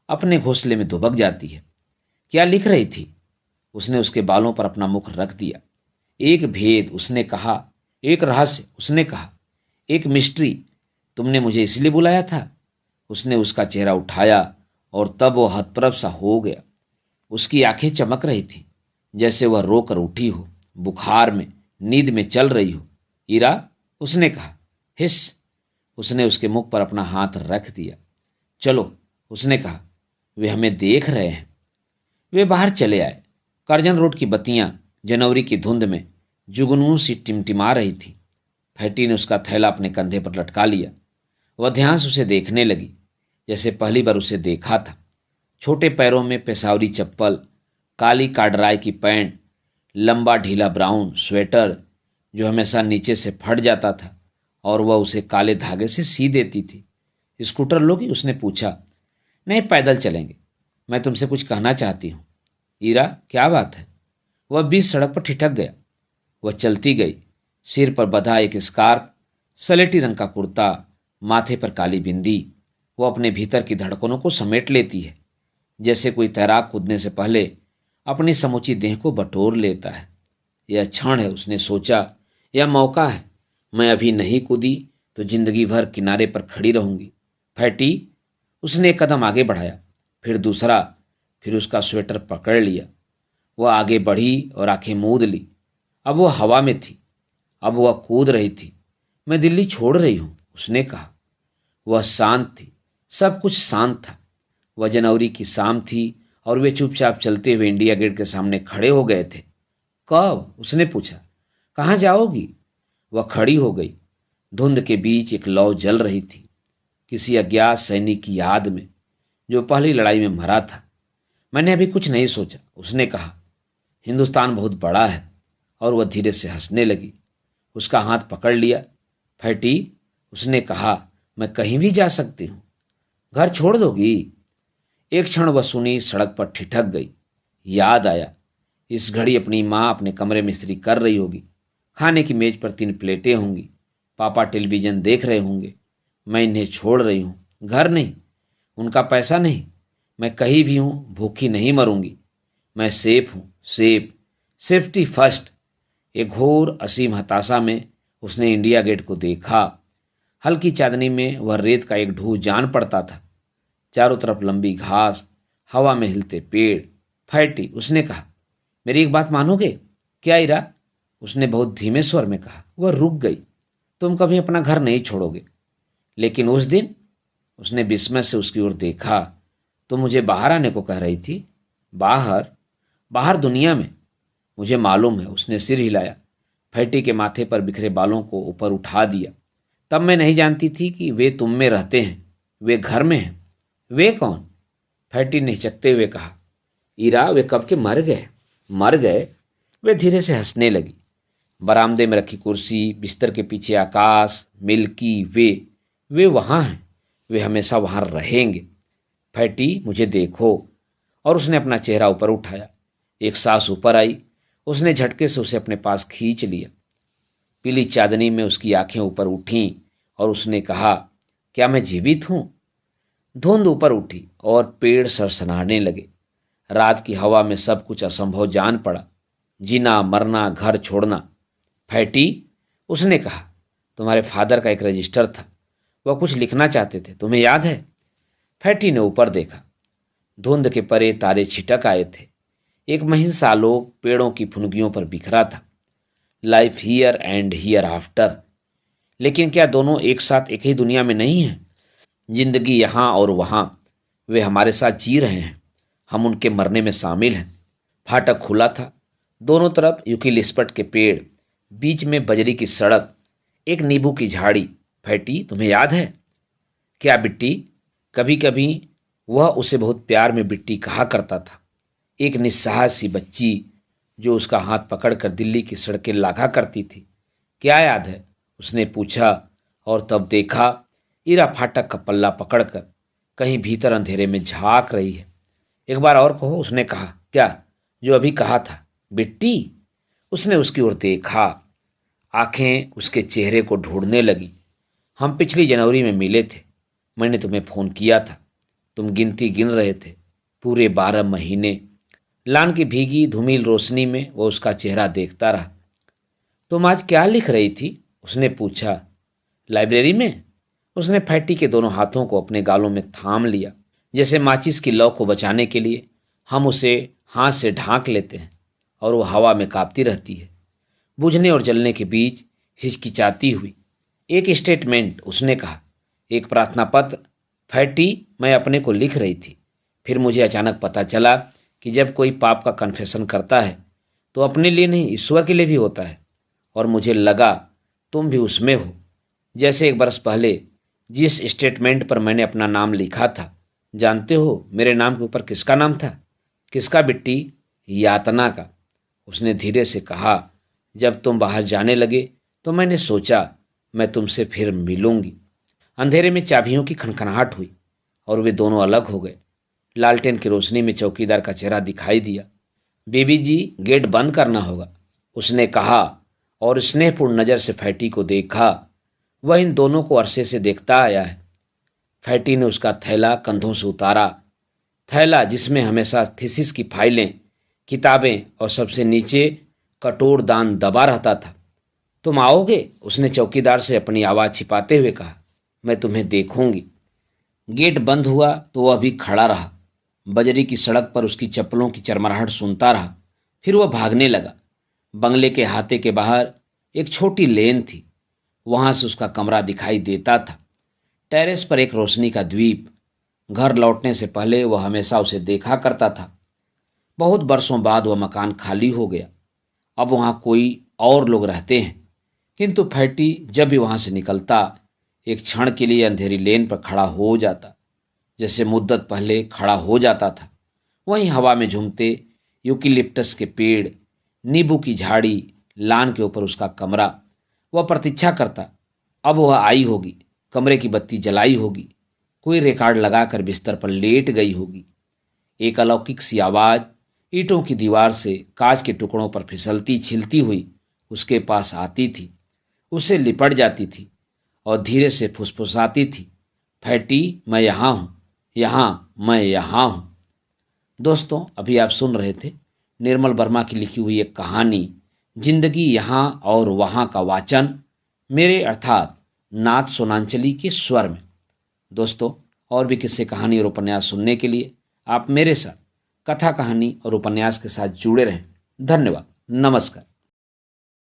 अपने घोंसले में दुबक जाती है। क्या लिख रही थी? उसने उसके बालों पर अपना मुख रख दिया। एक भेद, उसने कहा। एक रहस्य, उसने कहा। एक मिस्ट्री। तुमने मुझे इसलिए बुलाया था? उसने उसका चेहरा उठाया और तब वो हतप्रभ सा हो गया। उसकी आंखें चमक रही थी जैसे वह रोकर उठी हो। बुखार में, नींद में चल रही हो। ईरा, उसने कहा। हिस, उसने उसके मुख पर अपना हाथ रख दिया। चलो, उसने कहा, वे हमें देख रहे हैं। वे बाहर चले आए। कर्जन रोड की बत्तियां जनवरी की धुंध में जुगनू सी टिमटिमा रही थी। फैटी ने उसका थैला अपने कंधे पर लटका लिया। वह ध्यान से उसे देखने लगी, जैसे पहली बार उसे देखा था। छोटे पैरों में पेशावरी चप्पल, काली कार्डराय की पैंट, लंबा ढीला ब्राउन स्वेटर जो हमेशा नीचे से फट जाता था और वह उसे काले धागे से सी देती थी। स्कूटर लोगी? उसने पूछा। नहीं, पैदल चलेंगे। मैं तुमसे कुछ कहना चाहती हूँ। ईरा, क्या बात है? वह बीच सड़क पर ठिठक गया। वह चलती गई, सिर पर बंधा एक स्कार्फ, सलेटी रंग का कुर्ता, माथे पर काली बिंदी। वो अपने भीतर की धड़कनों को समेट लेती है, जैसे कोई तैराक कूदने से पहले अपनी समूची देह को बटोर लेता है। यह क्षण है, उसने सोचा, यह मौका है। मैं अभी नहीं कूदी तो जिंदगी भर किनारे पर खड़ी रहूंगी। फैटी, उसने एक कदम आगे बढ़ाया, फिर दूसरा, फिर उसका स्वेटर पकड़ लिया। वह आगे बढ़ी और आंखें मूंद ली। अब वह हवा में थी, अब वह कूद रही थी। मैं दिल्ली छोड़ रही हूं, उसने कहा। वह शांत थी, सब कुछ शांत था। वह जनवरी की शाम थी और वे चुपचाप चलते हुए इंडिया गेट के सामने खड़े हो गए थे। कब? उसने पूछा। कहाँ जाओगी? वह खड़ी हो गई। धुंध के बीच एक लौ जल रही थी, किसी अज्ञात सैनिक की याद में जो पहली लड़ाई में मरा था। मैंने अभी कुछ नहीं सोचा, उसने कहा। हिंदुस्तान बहुत बड़ा है। और वह धीरे से हंसने लगी। उसका हाथ पकड़ लिया। फैटी, उसने कहा, मैं कहीं भी जा सकती हूँ। घर छोड़ दोगी? एक क्षण वह सुनी सड़क पर ठिठक गई। याद आया, इस घड़ी अपनी माँ अपने कमरे में इस्त्री कर रही होगी। खाने की मेज पर 3 प्लेटें होंगी। पापा टेलीविजन देख रहे होंगे। मैं इन्हें छोड़ रही हूँ। घर नहीं, उनका पैसा नहीं। मैं कहीं भी हूँ, भूखी नहीं मरूंगी। मैं सेफ हूँ, सेफ, सेफ्टी फर्स्ट। एक घोर असीम हताशा में उसने इंडिया गेट को देखा। हल्की चांदनी में वह रेत का एक ढूंढ जान पड़ता था। चारों तरफ लंबी घास, हवा में हिलते पेड़। फैटी, उसने कहा, मेरी एक बात मानोगे? क्या ईरा? उसने बहुत धीमे स्वर में कहा। वह रुक गई। तुम कभी अपना घर नहीं छोड़ोगे? लेकिन उस दिन? उसने विस्मय से उसकी ओर देखा। तुम मुझे बाहर आने को कह रही थी। बाहर? बाहर दुनिया में। मुझे मालूम है, उसने सिर हिलाया। फैटी के माथे पर बिखरे बालों को ऊपर उठा दिया। तब मैं नहीं जानती थी कि वे तुम में रहते हैं, वे घर में हैं। वे कौन? फैटी ने हिचकते हुए कहा। ईरा, वे कब के मर गए। मर गए? वे धीरे से हंसने लगी। बरामदे में रखी कुर्सी, बिस्तर के पीछे आकाश, मिल्की वे वहाँ हैं। वे हमेशा वहाँ रहेंगे। फैटी, मुझे देखो। और उसने अपना चेहरा ऊपर उठाया। एक सांस ऊपर आई। उसने झटके से उसे अपने पास खींच लिया। पीली चांदनी में उसकी आंखें ऊपर उठीं और उसने कहा, क्या मैं जीवित हूं? धुंध ऊपर उठी और पेड़ सरसराने लगे। रात की हवा में सब कुछ असंभव जान पड़ा। जीना, मरना, घर छोड़ना। फैटी, उसने कहा, तुम्हारे फादर का एक रजिस्टर था। वह कुछ लिखना चाहते थे, तुम्हें याद है? फैटी ने ऊपर देखा। धुंध के परे तारे छिटक आए थे। एक महिंस आलोक पेड़ों की फुनगियों पर बिखरा था। Life here and here after. लेकिन क्या दोनों एक साथ एक ही दुनिया में नहीं हैं? जिंदगी यहाँ और वहाँ। वे हमारे साथ जी रहे हैं, हम उनके मरने में शामिल हैं। फाटक खुला था। दोनों तरफ यूकेलिप्टस के पेड़, बीच में बजरी की सड़क, एक नींबू की झाड़ी। फैटी, तुम्हें याद है? क्या बिट्टी? कभी कभी वह उसे बहुत प्यार में बिट्टी कहा करता था। एक निस्सहाय सी बच्ची जो उसका हाथ पकड़कर दिल्ली की सड़कें लागा करती थी। क्या याद है? उसने पूछा। और तब देखा, ईरा फाटक का पल्ला पकड़कर कहीं भीतर अंधेरे में झांक रही है। एक बार और कहो, उसने कहा। क्या? जो अभी कहा था, बिट्टी। उसने उसकी ओर देखा। आंखें उसके चेहरे को ढूंढने लगी। हम पिछली जनवरी में मिले थे। मैंने तुम्हें फोन किया था। तुम गिनती गिन रहे थे, पूरे 12 महीने। लान की भीगी धूमिल रोशनी में वो उसका चेहरा देखता रहा। तुम आज क्या लिख रही थी? उसने पूछा। लाइब्रेरी में। उसने फैटी के दोनों हाथों को अपने गालों में थाम लिया, जैसे माचिस की लौ को बचाने के लिए हम उसे हाथ से ढांक लेते हैं और वो हवा में कांपती रहती है। बुझने और जलने के बीच हिचकिचाती हुई। एक स्टेटमेंट, उसने कहा, एक प्रार्थना पत्र। फैटी, मैं अपने को लिख रही थी। फिर मुझे अचानक पता चला कि जब कोई पाप का कन्फेशन करता है तो अपने लिए नहीं, ईश्वर के लिए भी होता है। और मुझे लगा तुम भी उसमें हो। जैसे 1 बरस पहले जिस स्टेटमेंट पर मैंने अपना नाम लिखा था, जानते हो मेरे नाम के ऊपर किसका नाम था? किसका बिट्टी? यातना का। उसने धीरे से कहा, जब तुम बाहर जाने लगे तो मैंने सोचा मैं तुमसे फिर मिलूंगी। अंधेरे में चाबियों की खनखनाहट हुई और वे दोनों अलग हो गए। लालटेन की रोशनी में चौकीदार का चेहरा दिखाई दिया। बीबी जी, गेट बंद करना होगा, उसने कहा और स्नेहपूर्ण नज़र से फैटी को देखा। वह इन दोनों को अरसे से देखता आया है। फैटी ने उसका थैला कंधों से उतारा, थैला जिसमें हमेशा थीसिस की फाइलें, किताबें और सबसे नीचे कटोर दान दबा रहता था। तुम आओगे? उसने चौकीदार से अपनी आवाज़ छिपाते हुए कहा। मैं तुम्हें देखूंगी। गेट बंद हुआ तो वह भी खड़ा रहा। बजरी की सड़क पर उसकी चप्पलों की चरमराहट सुनता रहा। फिर वह भागने लगा। बंगले के हाथे के बाहर एक छोटी लेन थी, वहां से उसका कमरा दिखाई देता था। टेरेस पर एक रोशनी का द्वीप। घर लौटने से पहले वह हमेशा उसे देखा करता था। बहुत बरसों बाद वह मकान खाली हो गया। अब वहां कोई और लोग रहते हैं, किंतु फैटी जब भी वहां से निकलता, एक क्षण के लिए अंधेरी लेन पर खड़ा हो जाता, जैसे मुद्दत पहले खड़ा हो जाता था। वहीं हवा में झूमते यूकेलिप्टस के पेड़, नींबू की झाड़ी, लान के ऊपर उसका कमरा। वह प्रतीक्षा करता, अब वह आई होगी, कमरे की बत्ती जलाई होगी, कोई रिकॉर्ड लगाकर बिस्तर पर लेट गई होगी। एक अलौकिक सी आवाज़ ईंटों की दीवार से कांच के टुकड़ों पर फिसलती छिलती हुई उसके पास आती थी, उससे लिपट जाती थी और धीरे से फुसफुसाती थी, फैटी, मैं यहाँ हूँ, यहाँ, मैं यहाँ हूँ। दोस्तों, अभी आप सुन रहे थे निर्मल वर्मा की लिखी हुई एक कहानी, जिंदगी यहाँ और वहाँ का वाचन, मेरे अर्थात नाथ सोनांचली के स्वर में। दोस्तों, और भी किस्से, कहानी और उपन्यास सुनने के लिए आप मेरे साथ कथा, कहानी और उपन्यास के साथ जुड़े रहें। धन्यवाद। नमस्कार।